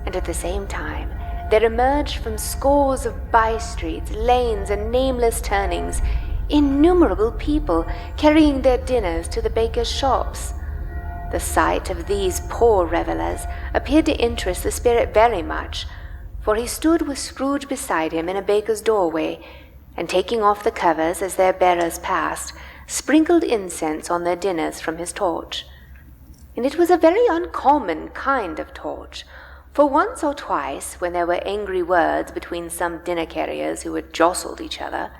And at the same time there emerged from scores of by-streets, lanes, and nameless turnings innumerable people carrying their dinners to the bakers' shops. The sight of these poor revellers appeared to interest the spirit very much, for he stood with Scrooge beside him in a baker's doorway, and taking off the covers as their bearers passed, sprinkled incense on their dinners from his torch. And it was a very uncommon kind of torch, for once or twice, when there were angry words between some dinner-carriers who had jostled each other,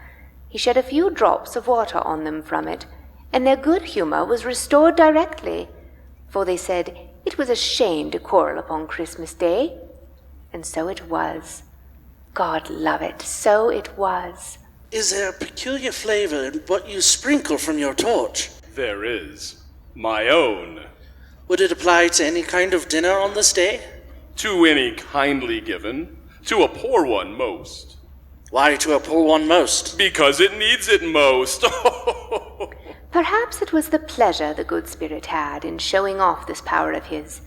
he shed a few drops of water on them from it, and their good humour was restored directly, for they said it was a shame to quarrel upon Christmas Day. And so it was. God love it, so it was. Is there a peculiar flavor in what you sprinkle from your torch? There is. My own. Would it apply to any kind of dinner on this day? To any kindly given. To a poor one most. Why to a poor one most? Because it needs it most. Perhaps it was the pleasure the good spirit had in showing off this power of his,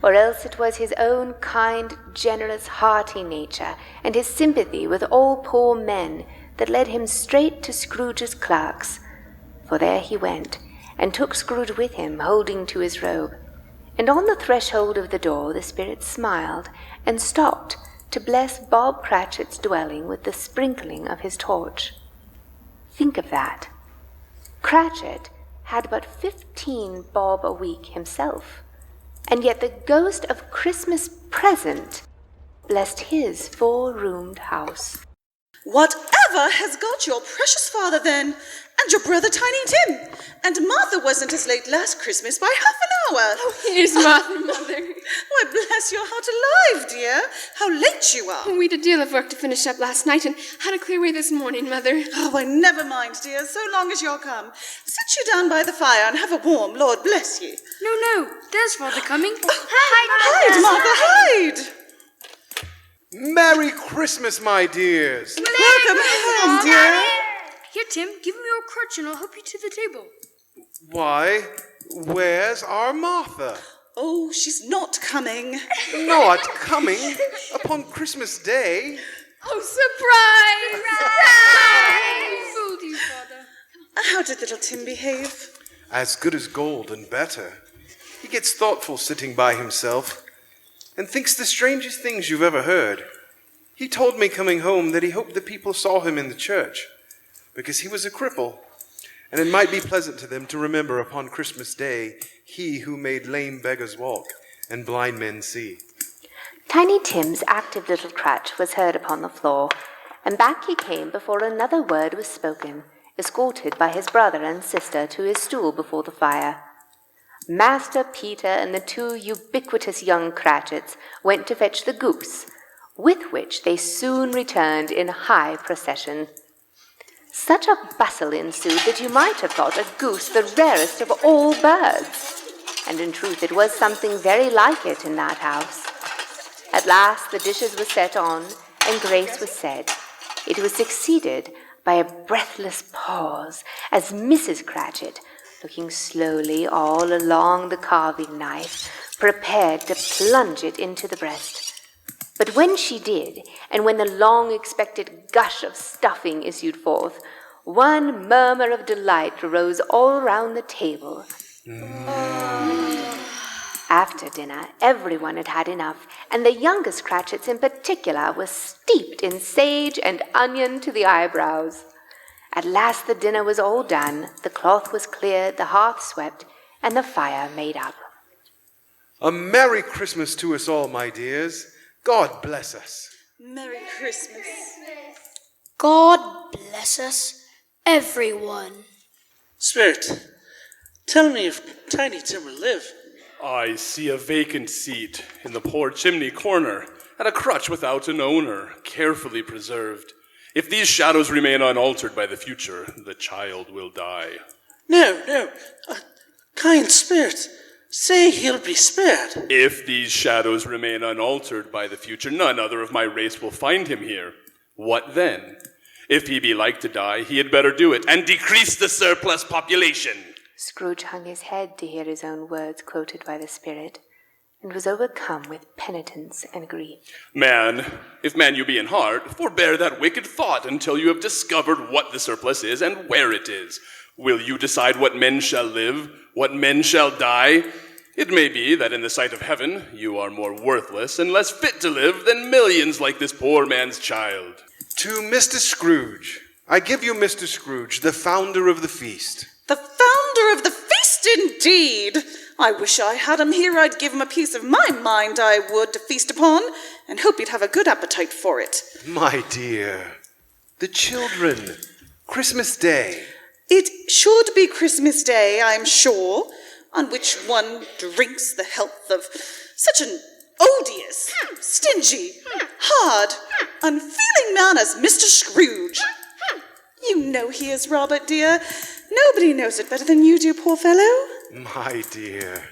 or else it was his own kind, generous, hearty nature, and his sympathy with all poor men that led him straight to Scrooge's clerks. For there he went, and took Scrooge with him, holding to his robe. And on the threshold of the door the spirit smiled, and stopped to bless Bob Cratchit's dwelling with the sprinkling of his torch. Think of that. Cratchit had but 15 bob a week himself, and yet the ghost of Christmas present blessed his 4-roomed house. Whatever has got your precious father then, and your brother Tiny Tim? And Martha wasn't as late last Christmas by half an hour. Oh, here's Martha, Mother. Why, bless your heart alive, dear. How late you are. We had a deal of work to finish up last night and had to clear away this morning, Mother. Oh, why, never mind, dear, so long as you're come. Sit you down by the fire and have a warm, Lord bless you. No, there's Father coming. Hide, Martha, hide! Merry Christmas, my dears. Welcome home, dear. Here, Tim, give me your crutch and I'll help you to the table. Why, where's our Martha? Oh, she's not coming. Not coming upon Christmas Day. Oh, surprise! Surprise! Fooled you, Father. How did little Tim behave? As good as gold and better. He gets thoughtful sitting by himself and thinks the strangest things you've ever heard. He told me coming home that he hoped the people saw him in the church because he was a cripple, and it might be pleasant to them to remember upon Christmas Day he who made lame beggars walk and blind men see. Tiny Tim's active little crutch was heard upon the floor, and back he came before another word was spoken, escorted by his brother and sister to his stool before the fire. Master Peter and the two ubiquitous young Cratchits went to fetch the goose, with which they soon returned in high procession. Such a bustle ensued that you might have thought a goose the rarest of all birds, and in truth it was something very like it in that house. At last the dishes were set on, and grace was said. It was succeeded by a breathless pause as Mrs. Cratchit, looking slowly all along the carving knife, prepared to plunge it into the breast. But when she did, and when the long-expected gush of stuffing issued forth, one murmur of delight rose all round the table. After dinner, everyone had had enough, and the youngest Cratchits in particular were steeped in sage and onion to the eyebrows. At last the dinner was all done, the cloth was cleared, the hearth swept, and the fire made up. A Merry Christmas to us all, my dears. God bless us. Merry Christmas. God bless us, everyone. Spirit, tell me if Tiny Tim will live. I see a vacant seat in the poor chimney corner, and a crutch without an owner, carefully preserved. If these shadows remain unaltered by the future, the child will die. No. Kind Spirit, say he'll be spared. If these shadows remain unaltered by the future, none other of my race will find him here. What then? If he be like to die, he had better do it, and decrease the surplus population. Scrooge hung his head to hear his own words quoted by the spirit, and was overcome with penitence and grief. Man, if man you be in heart, forbear that wicked thought until you have discovered what the surplus is and where it is. Will you decide what men shall live, what men shall die? It may be that in the sight of heaven you are more worthless and less fit to live than millions like this poor man's child. To Mr. Scrooge, I give you Mr. Scrooge, the founder of the feast. The founder of the feast, indeed! I wish I had him here. I'd give him a piece of my mind, I would, to feast upon, and hope he'd have a good appetite for it. My dear, the children, Christmas Day. It should be Christmas Day, I'm sure, on which one drinks the health of such an odious, stingy, hard, unfeeling man as Mr. Scrooge. You know he is, Robert, dear. Nobody knows it better than you do, poor fellow. My dear,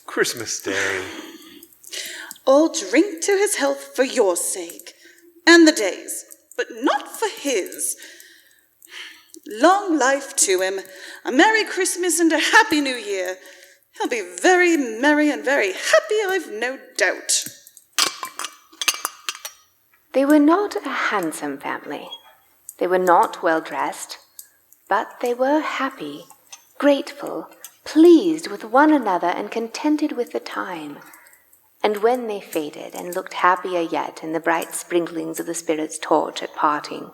Christmas Day. All drink to his health for your sake, and the day's, but not for his. Long life to him, a Merry Christmas and a Happy New Year. He'll be very merry and very happy, I've no doubt. They were not a handsome family. They were not well dressed, but they were happy, grateful, pleased with one another and contented with the time. And when they faded and looked happier yet in the bright sprinklings of the Spirit's torch at parting,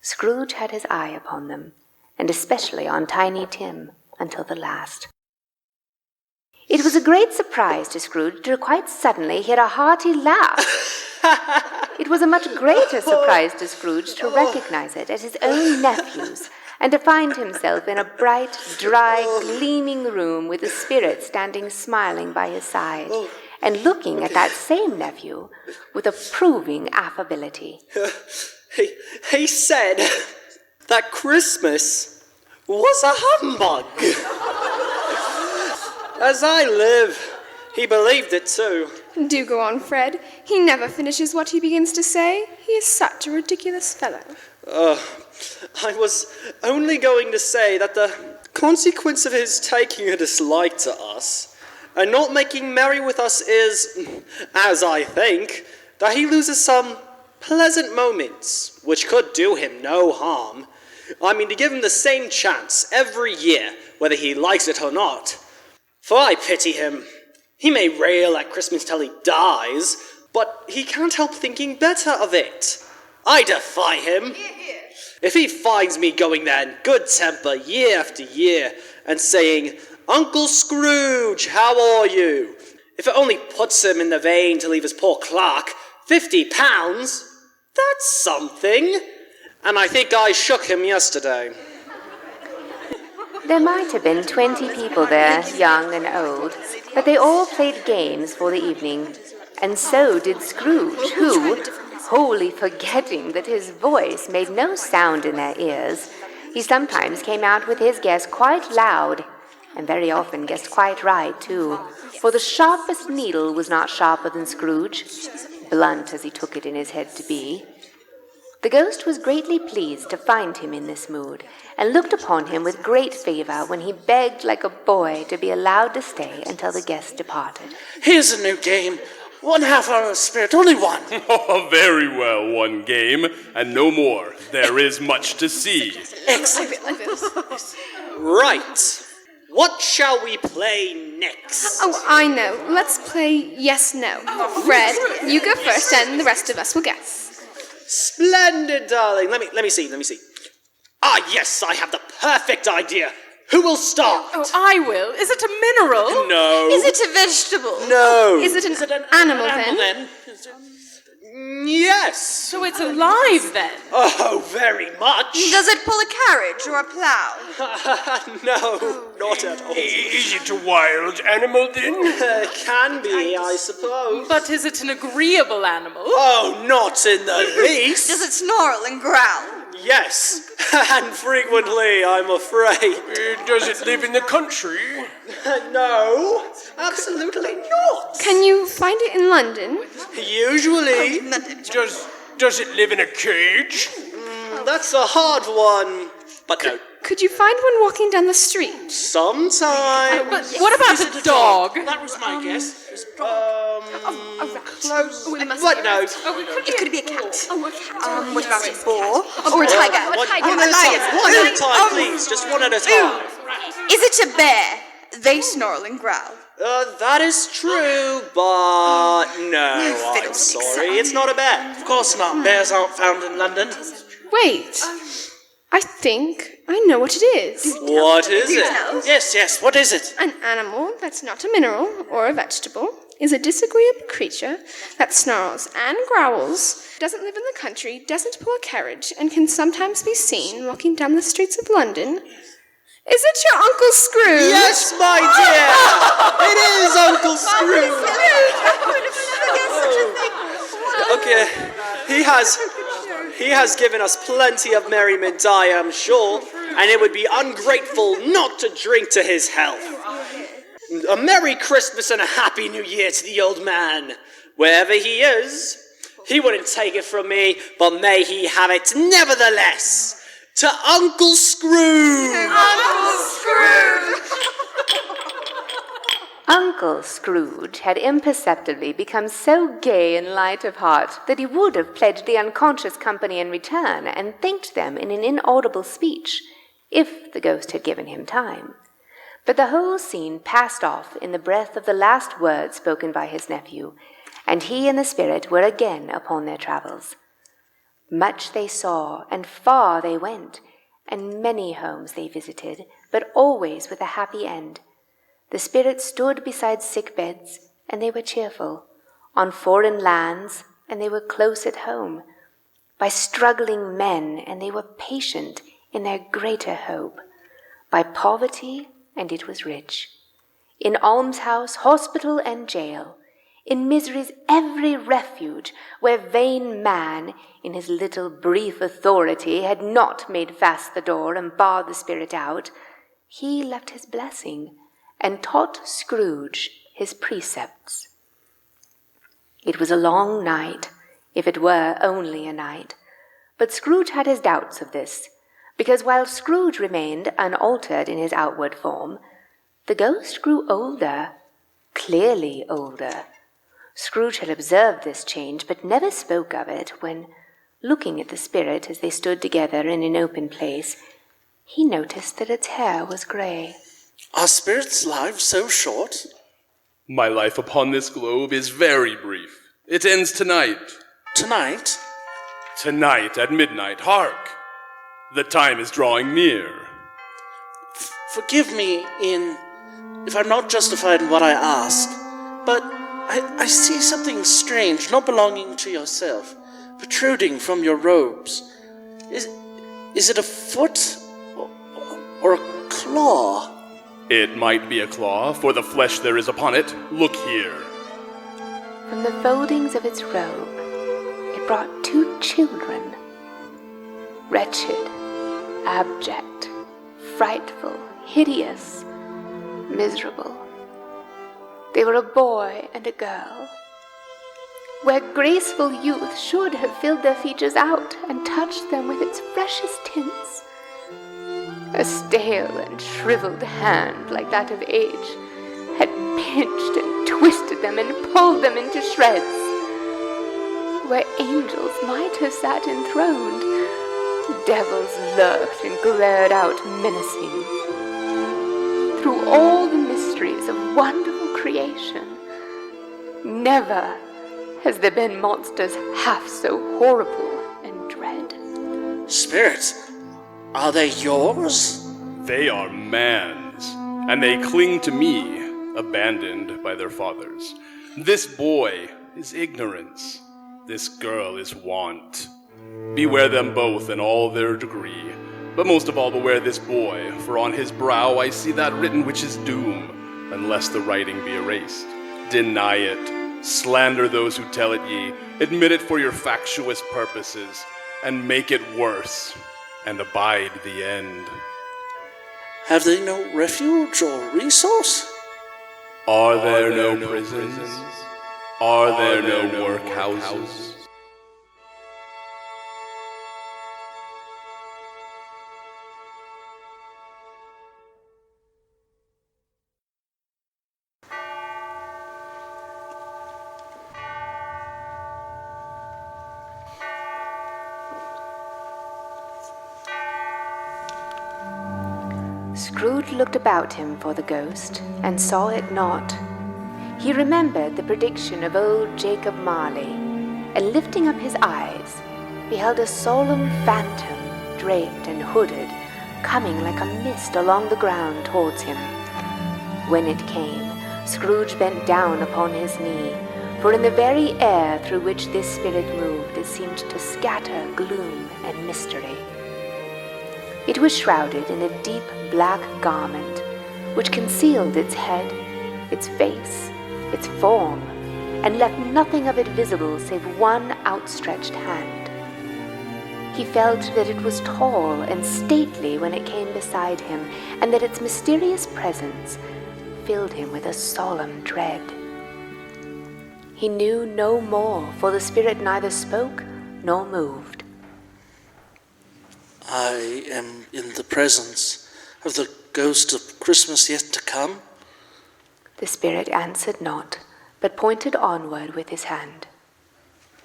Scrooge had his eye upon them, and especially on Tiny Tim, until the last. It was a great surprise to Scrooge to quite suddenly hear a hearty laugh. It was a much greater surprise to Scrooge to recognize it as his own nephew's, and to find himself in a bright, dry, gleaming room with the Spirit standing smiling by his side, and looking at that same nephew with approving affability. He said that Christmas was a humbug. As I live, he believed it too. Do go on, Fred. He never finishes what he begins to say. He is such a ridiculous fellow. I was only going to say that the consequence of his taking a dislike to us and not making merry with us is, as I think, that he loses some pleasant moments, which could do him no harm. I mean, to give him the same chance every year, whether he likes it or not. For I pity him. He may rail at Christmas till he dies, but he can't help thinking better of it. I defy him. If he finds me going there in good temper year after year and saying, "Uncle Scrooge, how are you?" if it only puts him in the vein to leave his poor clerk £50, that's something. And I think I shook him yesterday. There might have been 20 people there, young and old, but they all played games for the evening, and so did Scrooge, who, wholly forgetting that his voice made no sound in their ears, he sometimes came out with his guess quite loud, and very often guessed quite right, too, for the sharpest needle was not sharper than Scrooge, blunt as he took it in his head to be. The ghost was greatly pleased to find him in this mood, and looked upon him with great favour when he begged like a boy to be allowed to stay until the guests departed. Here's a new game. 1/2 hour of spirit, only one. Oh, very well, one game, and no more. There is much to see. Excellent. Right. What shall we play next? Oh, I know. Let's play yes-no. Fred, you go first, and the rest of us will guess. Splendid, darling. Let me see. Ah, yes, I have the perfect idea. Who will start? Oh, I will. Is it a mineral? No. Is it a vegetable? No. Is it an animal, then? Yes. So it's alive, then? Oh, very much. Does it pull a carriage or a plough? No, not at all. Is it a wild animal then? Can be, I suppose. But is it an agreeable animal? Oh, not in the least. Does it snarl and growl? Yes, and frequently, I'm afraid. Does it live in the country? No, absolutely not. Can you find it in London? Usually. Does it live in a cage? That's a hard one. But no. Could you find one walking down the street? Sometimes. But what about a dog? That was my guess. Close. But no. It could be a cat. Oh, a cat. What about a boar? Or a tiger? One a lion? One at a time, please. Just one at a time. Is it a bear? They snarl and growl. That is true, but no, I'm sorry. It's not a bear. Of course not. Bears aren't found in London. Wait. I think I know what it is. What is it? Yes. What is it? An animal that's not a mineral or a vegetable is a disagreeable creature that snarls and growls, doesn't live in the country, doesn't pull a carriage, and can sometimes be seen walking down the streets of London. Is it your Uncle Scrooge? Yes, my dear! It is Uncle Scrooge! Okay, he has given us plenty of merriment, I am sure, and it would be ungrateful not to drink to his health. A Merry Christmas and a Happy New Year to the old man. Wherever he is, he wouldn't take it from me, but may he have it nevertheless. To Uncle Scrooge! Uncle Scrooge! Uncle Scrooge had imperceptibly become so gay and light of heart that he would have pledged the unconscious company in return and thanked them in an inaudible speech, if the ghost had given him time. But the whole scene passed off in the breath of the last word spoken by his nephew, and he and the spirit were again upon their travels. Much they saw, and far they went, and many homes they visited, but always with a happy end. The spirit stood beside sick beds, and they were cheerful, on foreign lands, and they were close at home, by struggling men, and they were patient in their greater hope, by poverty, and it was rich, in almshouse, hospital, and jail, in misery's every refuge, where vain man, in his little brief authority, had not made fast the door and barred the spirit out, he left his blessing and taught Scrooge his precepts. It was a long night, if it were only a night, but Scrooge had his doubts of this, because while Scrooge remained unaltered in his outward form, the ghost grew older, clearly older. Scrooge had observed this change, but never spoke of it when, looking at the spirit as they stood together in an open place, he noticed that its hair was grey. Are spirits' lives so short? My life upon this globe is very brief. It ends tonight. Tonight? Tonight at midnight. Hark! The time is drawing near. Forgive me if I'm not justified in what I ask, but I see something strange, not belonging to yourself, protruding from your robes. Is it a foot or a claw? It might be a claw, for the flesh there is upon it. Look here. From the foldings of its robe, it brought 2 children, wretched, abject, frightful, hideous, miserable. They were a boy and a girl. Where graceful youth should have filled their features out and touched them with its freshest tints, a stale and shriveled hand like that of age had pinched and twisted them and pulled them into shreds. Where angels might have sat enthroned, devils lurked and glared out menacing. Through all the mysteries of wonderful creation, never has there been monsters half so horrible and dread. Spirits, are they yours? They are man's, and they cling to me, abandoned by their fathers. This boy is ignorance. This girl is want. Beware them both in all their degree, but most of all beware this boy, for on his brow I see that written which is doom, unless the writing be erased. Deny it, slander those who tell it ye, admit it for your factious purposes, and make it worse, and abide the end. Have they no refuge or resource? Are there no prisons? Are there no workhouses? Scrooge looked about him for the ghost, and saw it not. He remembered the prediction of old Jacob Marley, and lifting up his eyes, beheld a solemn phantom, draped and hooded, coming like a mist along the ground towards him. When it came, Scrooge bent down upon his knee, for in the very air through which this spirit moved, it seemed to scatter gloom and mystery. It was shrouded in a deep black garment, which concealed its head, its face, its form, and left nothing of it visible save one outstretched hand. He felt that it was tall and stately when it came beside him, and that its mysterious presence filled him with a solemn dread. He knew no more, for the spirit neither spoke nor moved. I am in the presence of the ghost of Christmas yet to come. The spirit answered not, but pointed onward with his hand.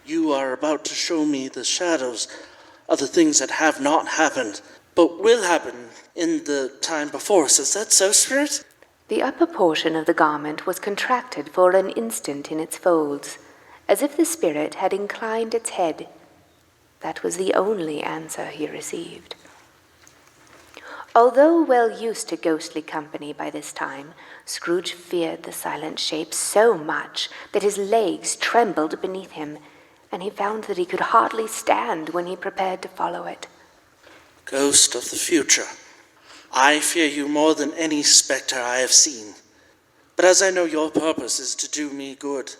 You are about to show me the shadows of the things that have not happened, but will happen in the time before us. Is that so, Spirit? The upper portion of the garment was contracted for an instant in its folds, as if the spirit had inclined its head. That was the only answer he received. Although well used to ghostly company by this time, Scrooge feared the silent shape so much that his legs trembled beneath him, and he found that he could hardly stand when he prepared to follow it. Ghost of the future, I fear you more than any spectre I have seen. But as I know your purpose is to do me good,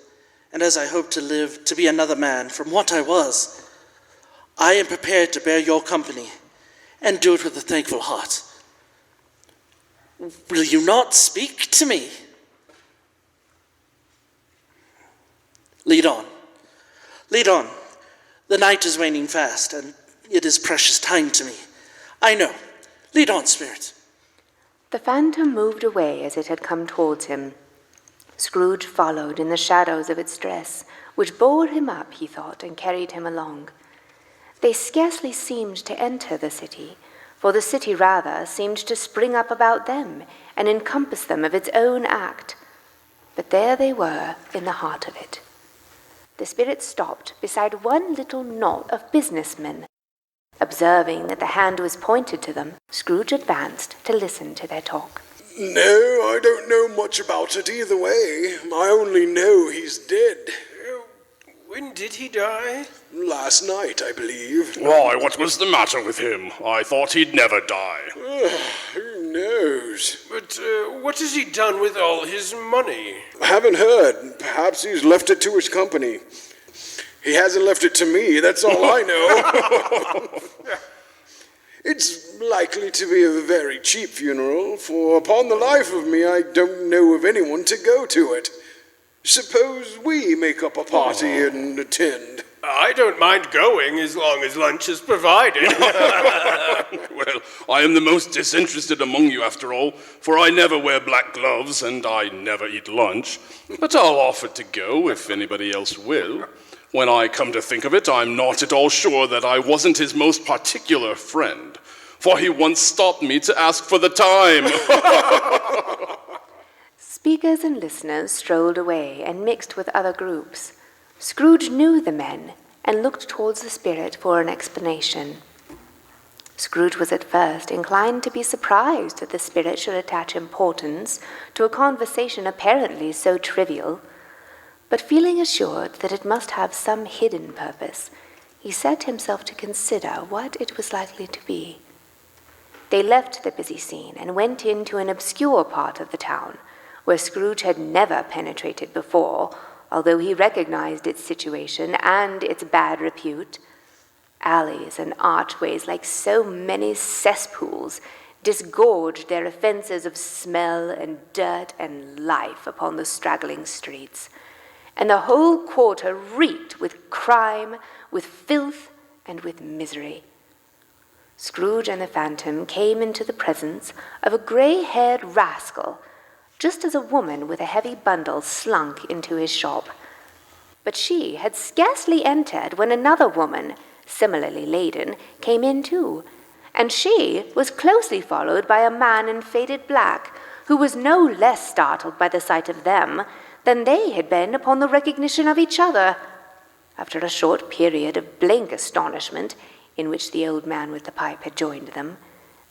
and as I hope to live to be another man from what I was, I am prepared to bear your company, and do it with a thankful heart. Will you not speak to me? Lead on. Lead on. The night is waning fast, and it is precious time to me. I know. Lead on, spirit. The phantom moved away as it had come towards him. Scrooge followed in the shadows of its dress, which bore him up, he thought, and carried him along. They scarcely seemed to enter the city, for the city rather seemed to spring up about them and encompass them of its own act. But there they were in the heart of it. The spirit stopped beside one little knot of businessmen. Observing that the hand was pointed to them, Scrooge advanced to listen to their talk. No, I don't know much about it either way. I only know he's dead. When did he die? Last night, I believe. Why, what was the matter with him? I thought he'd never die. Who knows? But what has he done with all his money? I haven't heard. Perhaps he's left it to his company. He hasn't left it to me, that's all I know. It's likely to be a very cheap funeral, for upon the life of me, I don't know of anyone to go to it. Suppose we make up a party and attend. I don't mind going as long as lunch is provided. Well, I am the most disinterested among you after all, for I never wear black gloves and I never eat lunch. But I'll offer to go if anybody else will. When I come to think of it, I'm not at all sure that I wasn't his most particular friend, for he once stopped me to ask for the time. Speakers and listeners strolled away and mixed with other groups. Scrooge knew the men and looked towards the spirit for an explanation. Scrooge was at first inclined to be surprised that the spirit should attach importance to a conversation apparently so trivial, but feeling assured that it must have some hidden purpose, he set himself to consider what it was likely to be. They left the busy scene and went into an obscure part of the town, where Scrooge had never penetrated before, although he recognized its situation and its bad repute. Alleys and archways, like so many cesspools, disgorged their offenses of smell and dirt and life upon the straggling streets, and the whole quarter reeked with crime, with filth, and with misery. Scrooge and the phantom came into the presence of a gray-haired rascal, just as a woman with a heavy bundle slunk into his shop. But she had scarcely entered when another woman, similarly laden, came in too, and she was closely followed by a man in faded black, who was no less startled by the sight of them than they had been upon the recognition of each other. After a short period of blank astonishment, in which the old man with the pipe had joined them,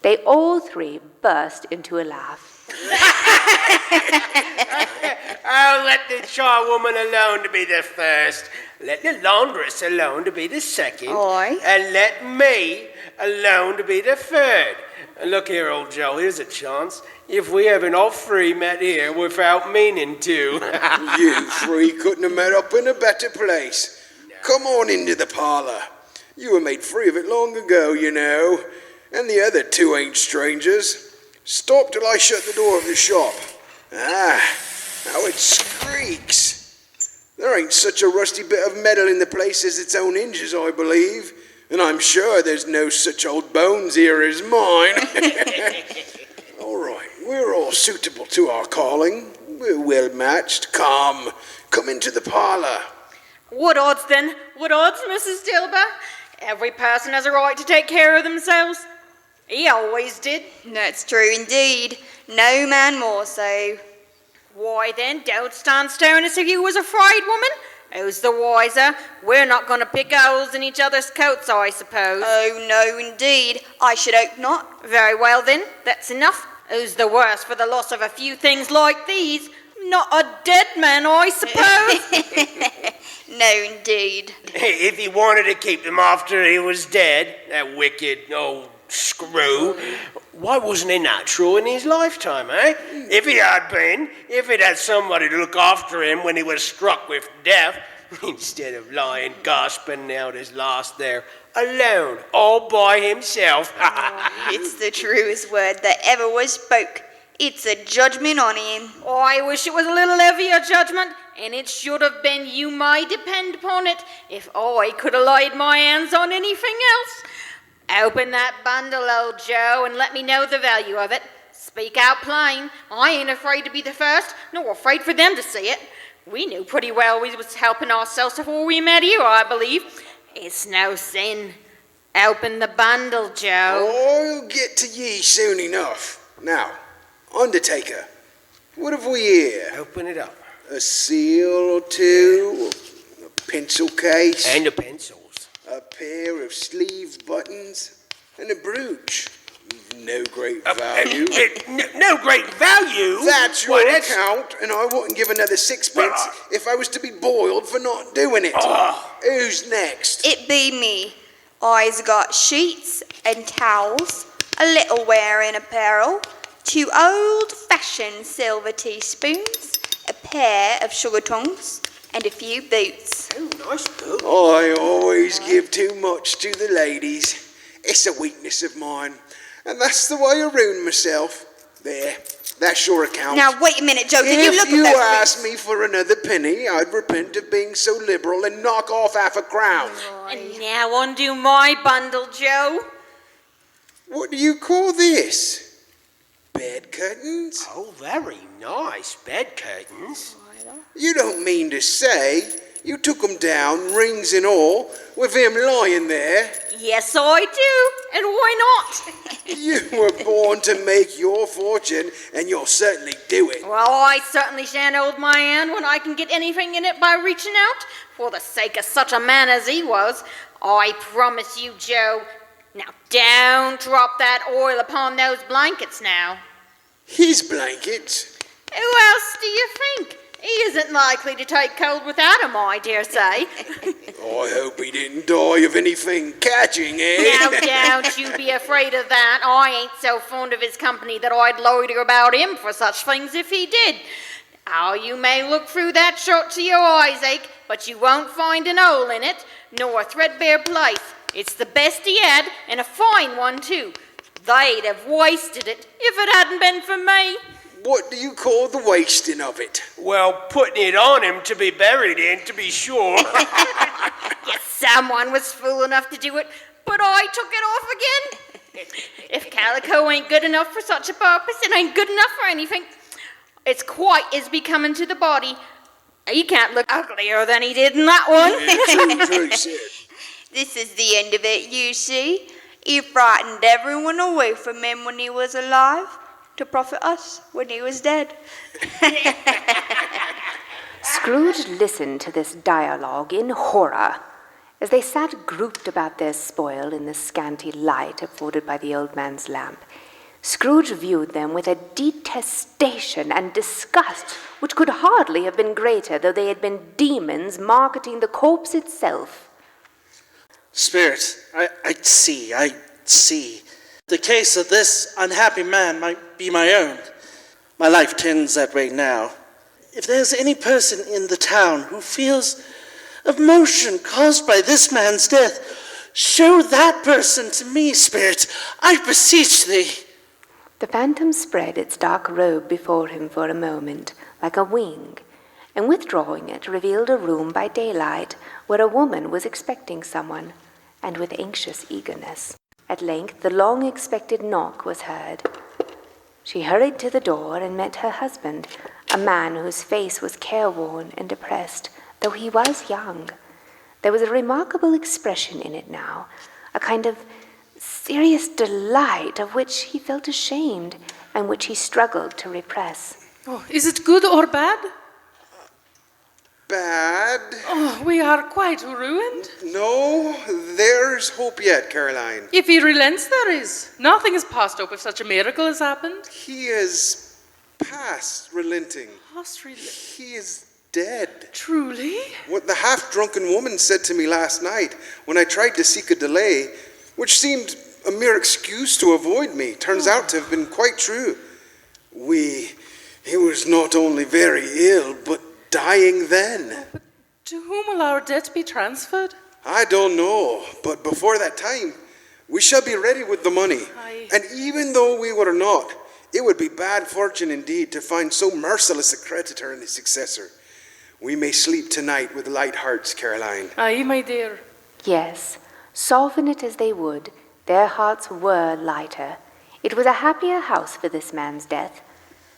they all three burst into a laugh. Oh, let the charwoman alone to be the first. Let the laundress alone to be the second. Aye. And let me alone to be the third. And look here, old Joe, here's a chance. If we haven't all three met here without meaning to. You three couldn't have met up in a better place. No. Come on into the parlor. You were made free of it long ago, you know. And the other two ain't strangers. Stop till I shut the door of the shop. Ah, how it squeaks. There ain't such a rusty bit of metal in the place as its own hinges, I believe. And I'm sure there's no such old bones here as mine. All right, we're all suitable to our calling. We're well matched. Come into the parlor. What odds then? What odds, Mrs. Dilber? Every person has a right to take care of themselves. He always did. That's true indeed. No man more so. Why then, don't stand staring as if you was afraid, woman. Who's the wiser? We're not going to pick holes in each other's coats, I suppose. Oh, no, indeed. I should hope not. Very well, then. That's enough. Who's the worse for the loss of a few things like these? Not a dead man, I suppose. No, indeed. If he wanted to keep them after he was dead, that wicked old screw, why wasn't it natural in his lifetime, eh? If he had been, if he'd had somebody to look after him when he was struck with death, instead of lying gasping out his last there, alone, all by himself. It's the truest word that ever was spoke. It's a judgment on him. Oh, I wish it was a little heavier judgment, and it should have been, you may depend upon it, if I could have laid my hands on anything else. Open that bundle, old Joe, and let me know the value of it. Speak out plain. I ain't afraid to be the first, nor afraid for them to see it. We knew pretty well we was helping ourselves before we met you, I believe. It's no sin. Open the bundle, Joe. I'll get to ye soon enough. Now, Undertaker, what have we here? Open it up. A seal or two, a pencil case. And the pencils. A pair of sleeve buttons, and a brooch. No great value. No great value? That's your account, and I wouldn't give another sixpence if I was to be boiled for not doing it. Who's next? It be me. I's got sheets and towels, a little wearing apparel, 2 old-fashioned silver teaspoons, a pair of sugar tongs, and a few boots. Oh, nice boots. I always give too much to the ladies. It's a weakness of mine, and that's the way I ruin myself. There, that's your account. Now, wait a minute, Joe. Did you look If you at those asked me for another penny, I'd repent of being so liberal and knock off half a crown. And now undo my bundle, Joe. What do you call this? Bed curtains? Oh, very nice bed curtains. You don't mean to say you took them down, rings and all, with him lying there? Yes, I do. And why not? You were born to make your fortune, and you'll certainly do it. Well, I certainly shan't hold my hand when I can get anything in it by reaching out, for the sake of such a man as he was. I promise you, Joe. Now, don't drop that oil upon those blankets now. His blankets? Who else do you think? He isn't likely to take cold without 'em, I dare say. I hope he didn't die of anything catching, eh? Now, don't you be afraid of that. I ain't so fond of his company that I'd loiter about him for such things if he did. Oh, you may look through that shirt till your eyes ache, but you won't find an hole in it, nor a threadbare place. It's the best he had, and a fine one, too. They'd have wasted it if it hadn't been for me. What do you call the wasting of it? Well, putting it on him to be buried in, to be sure. Yes, someone was fool enough to do it, but I took it off again. If calico ain't good enough for such a purpose, it ain't good enough for anything. It's quite as becoming to the body. He can't look uglier than he did in that one. True, sir. This is the end of it, you see. He frightened everyone away from him when he was alive, to profit us when he was dead. Scrooge listened to this dialogue in horror. As they sat grouped about their spoil in the scanty light afforded by the old man's lamp, Scrooge viewed them with a detestation and disgust which could hardly have been greater though they had been demons marketing the corpse itself. Spirit, I see. The case of this unhappy man might be my own. My life tends that way now. If there's any person in the town who feels emotion caused by this man's death, show that person to me, Spirit. I beseech thee. The phantom spread its dark robe before him for a moment, like a wing, and withdrawing it revealed a room by daylight where a woman was expecting someone, and with anxious eagerness. At length the long-expected knock was heard. She hurried to the door and met her husband, a man whose face was careworn and depressed, though he was young. There was a remarkable expression in it now, a kind of serious delight of which he felt ashamed and which he struggled to repress. Oh, is it good or bad? Bad? Oh, we are quite ruined. No, there's hope yet, Caroline. If he relents, there is. Nothing is past hope if such a miracle has happened. He is past relenting. Past relenting? He is dead. Truly? What the half-drunken woman said to me last night when I tried to seek a delay, which seemed a mere excuse to avoid me, turns out to have been quite true. He was not only very ill, but dying then. But to whom will our debt be transferred? I don't know, but before that time, we shall be ready with the money. And even though we were not, It would be bad fortune indeed to find so merciless a creditor and his successor. We may sleep tonight with light hearts, Caroline. Aye, my dear. Yes, soften it as they would, their hearts were lighter. It was a happier house for this man's death.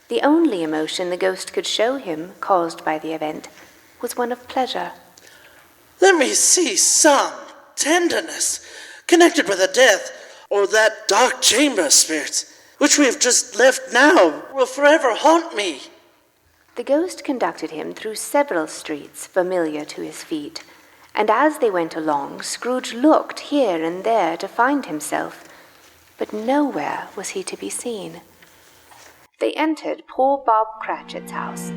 The only emotion the ghost could show him, caused by the event, was one of pleasure. Let me see some tenderness connected with the death, or that dark chamber, spirit, which we have just left now, will forever haunt me. The ghost conducted him through several streets familiar to his feet, and as they went along, Scrooge looked here and there to find himself, but nowhere was he to be seen. They entered poor Bob Cratchit's house,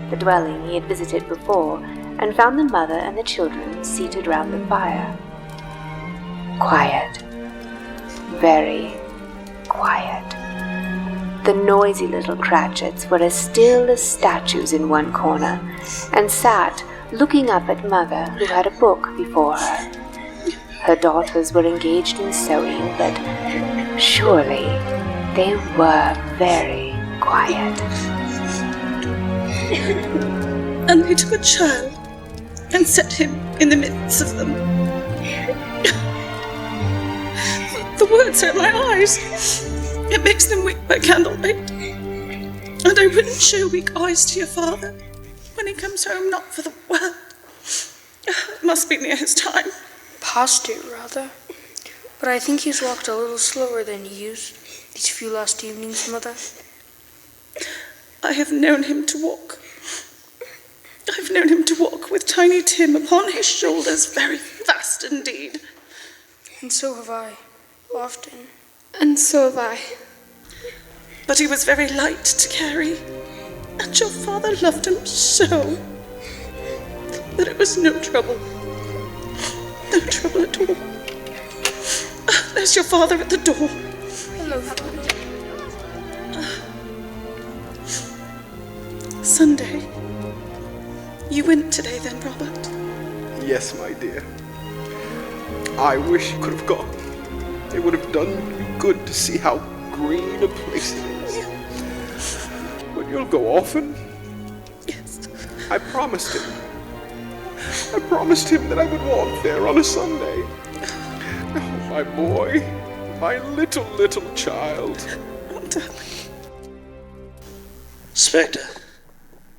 the dwelling he had visited before, and found the mother and the children seated round the fire. Quiet. Very quiet. The noisy little Cratchits were as still as statues in one corner, and sat looking up at Mother, who had a book before her. Her daughters were engaged in sewing, but surely they were very quiet. And they took a child and set him in the midst of them. The words are in my eyes. It makes them weak by candlelight. And I wouldn't show weak eyes to your father when he comes home, not for the world. It must be near his time. Past it, rather. But I think he's walked a little slower than he used these few last evenings, Mother. I have known him to walk. I've known him to walk with Tiny Tim upon his shoulders very fast indeed. And so have I, often. And so have I. But he was very light to carry, and your father loved him so that it was no trouble. No trouble at all. There's your father at the door. Hello, Father. Sunday. You went today then, Robert? Yes, my dear. I wish you could have gone. It would have done you good to see how green a place it is. But you'll go often. Yes. I promised him. I promised him that I would walk there on a Sunday. Oh, my boy. My little, little child. Oh, darling. Spectre,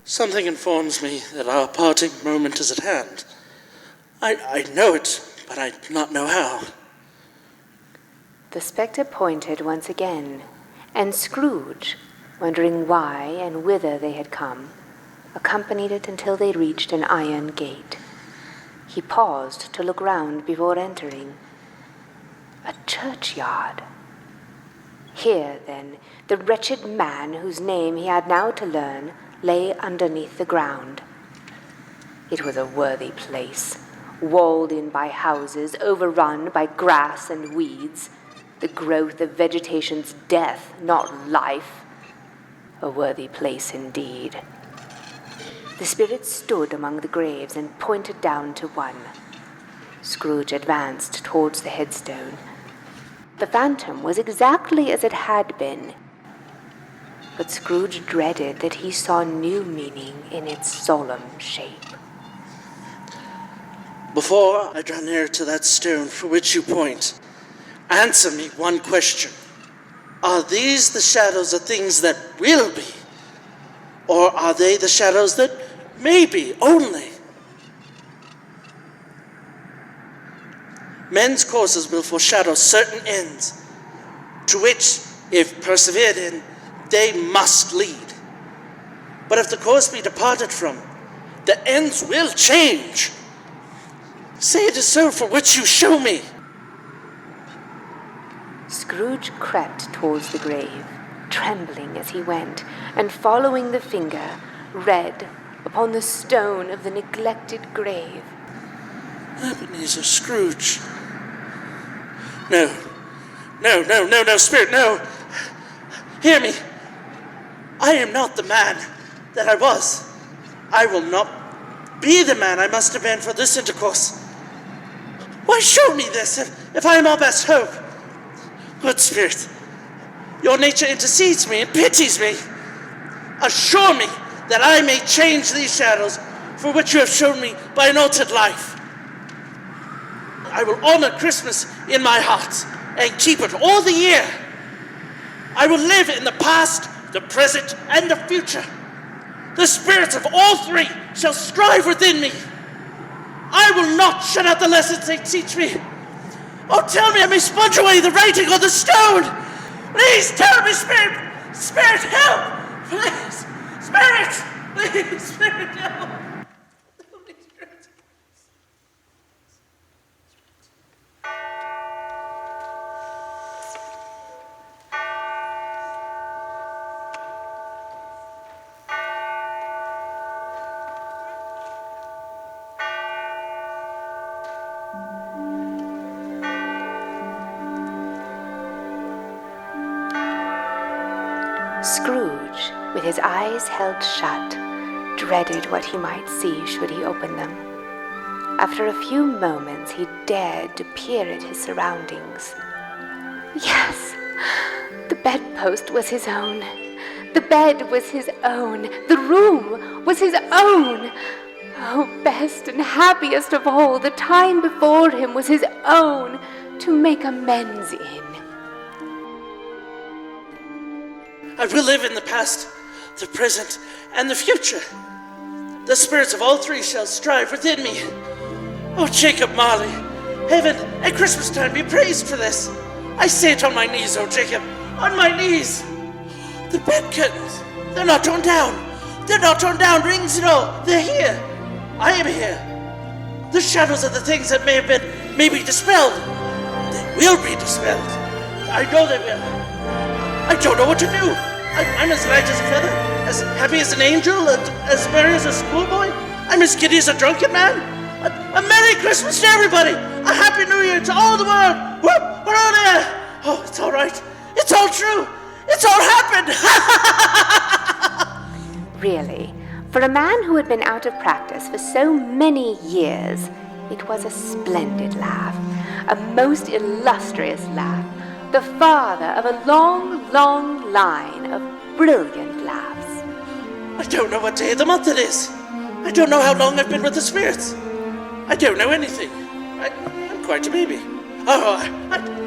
something informs me that our parting moment is at hand. I know it, but I do not know how. The spectre pointed once again, and Scrooge, wondering why and whither they had come, accompanied it until they reached an iron gate. He paused to look round before entering. A churchyard. Here, then, the wretched man whose name he had now to learn lay underneath the ground. It was a worthy place, walled in by houses, overrun by grass and weeds, the growth of vegetation's death, not life. A worthy place indeed. The spirit stood among the graves and pointed down to one. Scrooge advanced towards the headstone. The phantom was exactly as it had been, but Scrooge dreaded that he saw new meaning in its solemn shape. Before I draw near to that stone for which you point, answer me one question. Are these the shadows of things that will be? Or are they the shadows that may be only? Men's courses will foreshadow certain ends, to which, if persevered in, they must lead. But if the course be departed from, the ends will change. Say it is so for which you show me. Scrooge crept towards the grave, trembling as he went, and following the finger, read upon the stone of the neglected grave. Ebenezer Scrooge. No, Spirit, no. Hear me. I am not the man that I was. I will not be the man I must have been for this intercourse. Why show me this if I am our best hope? Good Spirit, Your nature intercedes me and pities me. Assure me that I may change these shadows for which you have shown me by an altered life. I will honor Christmas in my heart and keep it all the year. I will live in the past, the present, and the future. The spirits of all three shall strive within me. I will not shut out the lessons they teach me. Oh, tell me I may sponge away the writing on the stone. Please tell me, Spirit. Spirit, help. Please. Spirit. Please, Spirit, help. Scrooge, with his eyes held shut, dreaded what he might see should he open them. After a few moments, he dared to peer at his surroundings. Yes, the bedpost was his own. The bed was his own. The room was his own. Oh, best and happiest of all, the time before him was his own to make amends in. I will live in the past, the present, and the future. The spirits of all three shall strive within me. Oh, Jacob Marley, heaven at Christmas time be praised for this. I say it on my knees, oh Jacob, on my knees. The bed curtains, they're not torn down. They're not torn down, rings and all. They're here. I am here. The shadows of the things that may have been, may be dispelled. They will be dispelled. I know they will. I don't know what to do. I'm as light as a feather, as happy as an angel, as merry as a schoolboy. I'm as giddy as a drunken man. A Merry Christmas to everybody! A Happy New Year to all the world! Whoop! Hurrah there! Oh, it's all right. It's all true. It's all happened! Really, for a man who had been out of practice for so many years, it was a splendid laugh, a most illustrious laugh, the father of a long, long line of brilliant laughs. I don't know what day of the month it is. I don't know how long I've been with the spirits. I don't know anything. I'm quite a baby. Oh,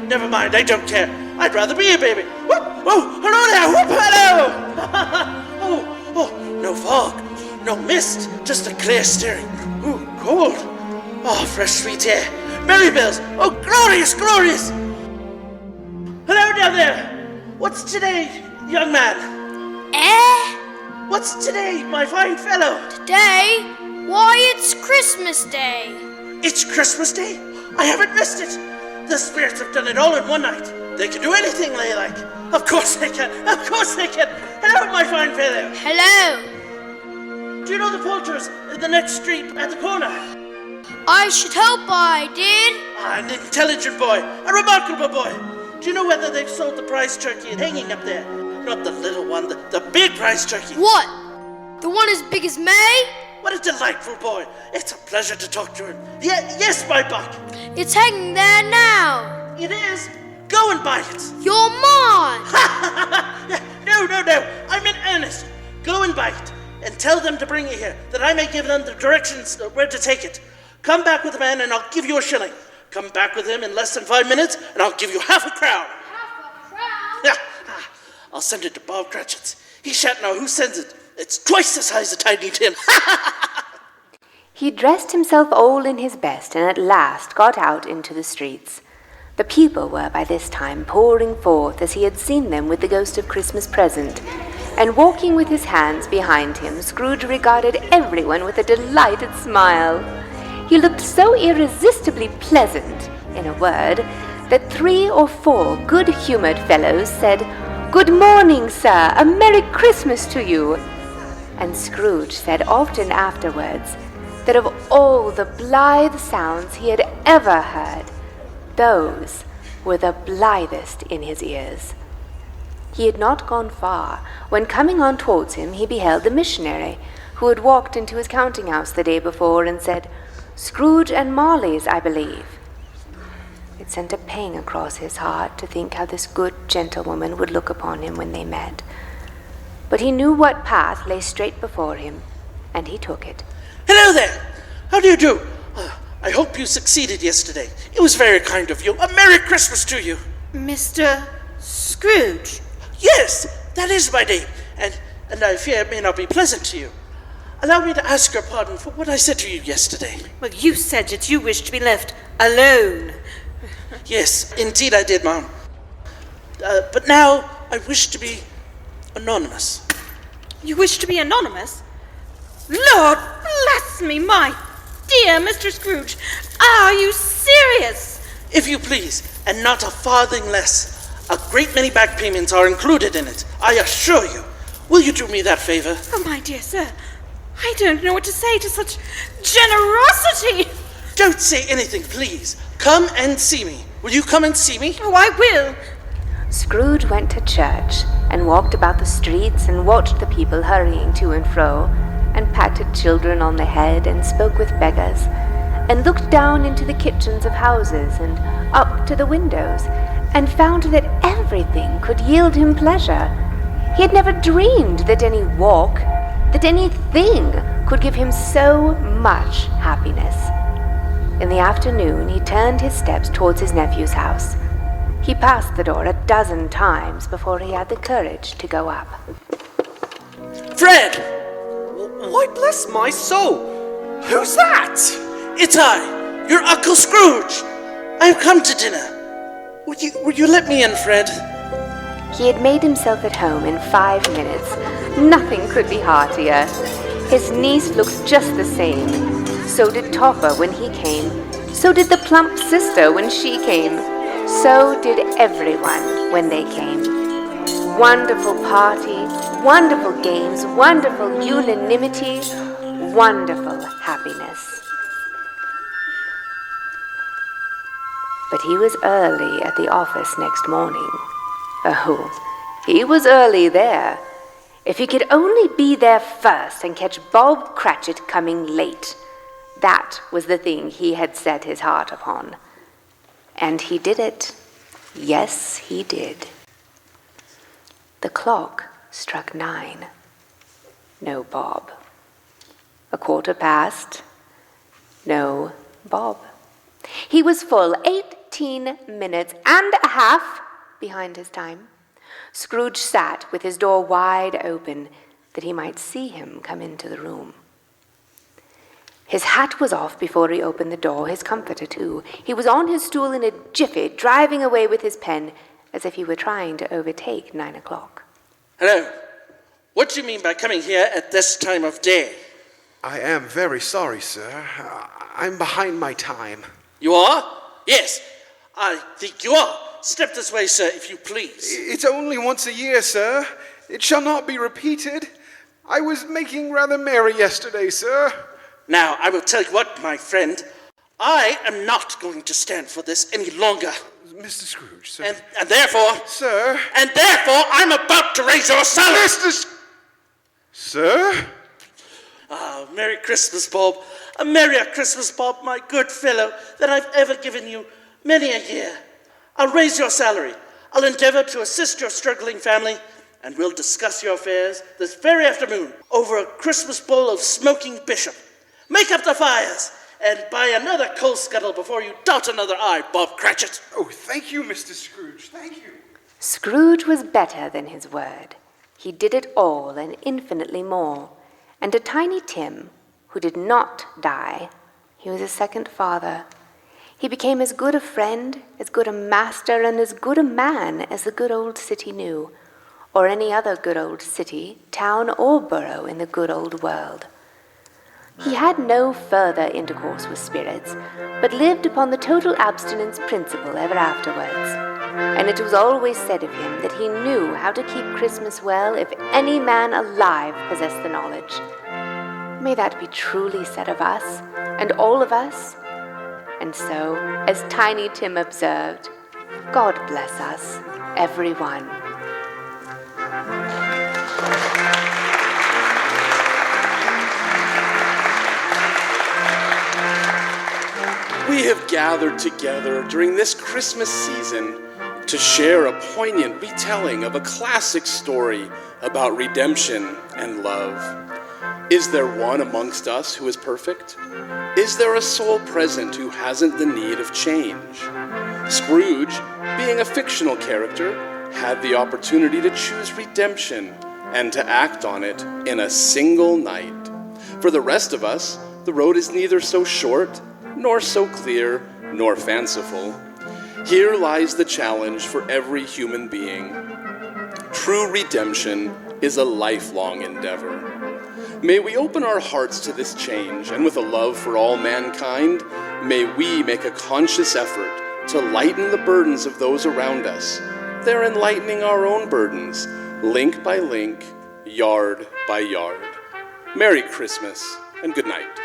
never mind, I don't care. I'd rather be a baby. Whoop! Oh, hello there! Whoop! Hello! No fog, no mist, just a clear steering. Ooh, cold. Oh, fresh sweet air. Merry bells. Oh, glorious, glorious. Hello down there. What's today, young man? What's today, my fine fellow? Today? Why, it's Christmas Day. It's Christmas Day? I haven't missed it. The spirits have done it all in one night. They can do anything they like. Of course they can. Of course they can. Hello, my fine fellow. Hello. Do you know the poulterers in the next street at the corner? I should hope I did. An intelligent boy. A remarkable boy. Do you know whether they've sold the prize turkey hanging up there? Not the little one, the big prize turkey. What? The one as big as May? What a delightful boy. It's a pleasure to talk to him. Yes, my buck. It's hanging there now. It is. Go and buy it. You're mine. No. I'm in earnest. Go and buy it. And tell them to bring it here, that I may give them the directions where to take it. Come back with the man and I'll give you a shilling. Come back with him in less than 5 minutes and I'll give you half a crown. Half a crown? Yeah. I'll send it to Bob Cratchit's. He shan't know who sends it. It's twice the size of Tiny Tim. He dressed himself all in his best and at last got out into the streets. The people were by this time pouring forth as he had seen them with the ghost of Christmas present, and walking with his hands behind him, Scrooge regarded everyone with a delighted smile. He looked so irresistibly pleasant, in a word, that 3 or 4 good-humoured fellows said, "Good morning, sir, a Merry Christmas to you." And Scrooge said often afterwards that of all the blithe sounds he had ever heard, those were the blithest in his ears. He had not gone far when, coming on towards him, he beheld the missionary, who had walked into his counting-house the day before and said, "Scrooge and Marley's, I believe." It sent a pang across his heart to think how this good gentlewoman would look upon him when they met. But he knew what path lay straight before him, and he took it. Hello there! How do you do? I hope you succeeded yesterday. It was very kind of you. A Merry Christmas to you! Mr. Scrooge? Yes, that is my name, and I fear it may not be pleasant to you. Allow me to ask your pardon for what I said to you yesterday. Well, you said that you wished to be left alone. Yes, indeed I did, Mom. But now I wish to be anonymous. You wish to be anonymous? Lord bless me, my dear Mr. Scrooge. Are you serious? If you please, and not a farthing less. A great many back payments are included in it, I assure you. Will you do me that favor? Oh, my dear sir, I don't know what to say to such generosity. Don't say anything, please. Come and see me. Will you come and see me? Oh, I will. Scrooge went to church and walked about the streets and watched the people hurrying to and fro, and patted children on the head and spoke with beggars, and looked down into the kitchens of houses and up to the windows, and found that everything could yield him pleasure. He had never dreamed that any walk, that anything could give him so much happiness. In the afternoon, he turned his steps towards his nephew's house. He passed the door 12 times before he had the courage to go up. Fred! Why, bless my soul! Who's that? It's I, your Uncle Scrooge. I've come to dinner. Would you let me in, Fred? He had made himself at home in 5 minutes. Nothing could be heartier. His niece looked just the same. So did Topper when he came. So did the plump sister when she came. So did everyone when they came. Wonderful party, wonderful games, wonderful unanimity, wonderful happiness. But he was early at the office next morning. Oh, he was early there. If he could only be there first and catch Bob Cratchit coming late, that was the thing he had set his heart upon. And he did it. Yes, he did. The clock struck 9. No Bob. 1:15. No Bob. He was full 18 minutes and a half behind his time. Scrooge sat with his door wide open that he might see him come into the room. His hat was off before he opened the door, his comforter too. He was on his stool in a jiffy, driving away with his pen as if he were trying to overtake 9 o'clock. Hello. What do you mean by coming here at this time of day? I am very sorry, sir. I'm behind my time. You are? Yes, I think you are. Step this way, sir, if you please. It's only once a year, sir. It shall not be repeated. I was making rather merry yesterday, sir. Now, I will tell you what, my friend. I am not going to stand for this any longer. Mr. Scrooge, sir. And therefore... Sir. And therefore, I'm about to raise your salary. Sir? Ah, Merry Christmas, Bob. A merrier Christmas, Bob, my good fellow, than I've ever given you many a year. I'll raise your salary. I'll endeavor to assist your struggling family, and we'll discuss your affairs this very afternoon over a Christmas bowl of smoking bishop. Make up the fires, and buy another coal scuttle before you dot another I, Bob Cratchit. Oh, thank you, Mr. Scrooge. Thank you. Scrooge was better than his word. He did it all and infinitely more. And to Tiny Tim, who did not die, he was a second father. He became as good a friend, as good a master, and as good a man as the good old city knew, or any other good old city, town, or borough in the good old world. He had no further intercourse with spirits, but lived upon the total abstinence principle ever afterwards. And it was always said of him that he knew how to keep Christmas well if any man alive possessed the knowledge. May that be truly said of us, and all of us. And so, as Tiny Tim observed, God bless us, every one. We we have gathered together during this Christmas season to share a poignant retelling of a classic story about redemption and love. Is there one amongst us who is perfect? Is there a soul present who hasn't the need of change? Scrooge, being a fictional character, had the opportunity to choose redemption and to act on it in a single night. For the rest of us, the road is neither so short, nor so clear, nor fanciful. Here lies the challenge for every human being. True redemption is a lifelong endeavor. May we open our hearts to this change, and with a love for all mankind, may we make a conscious effort to lighten the burdens of those around us, therein lightening our own burdens, link by link, yard by yard. Merry Christmas, and good night.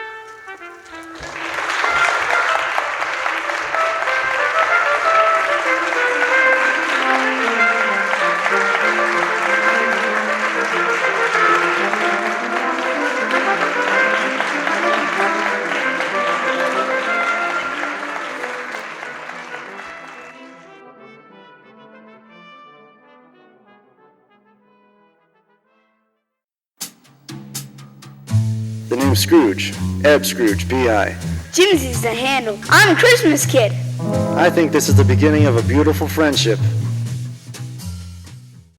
The name Scrooge, Ebb Scrooge, P.I. Jimsy's the handle. I'm a Christmas kid. I think this is the beginning of a beautiful friendship.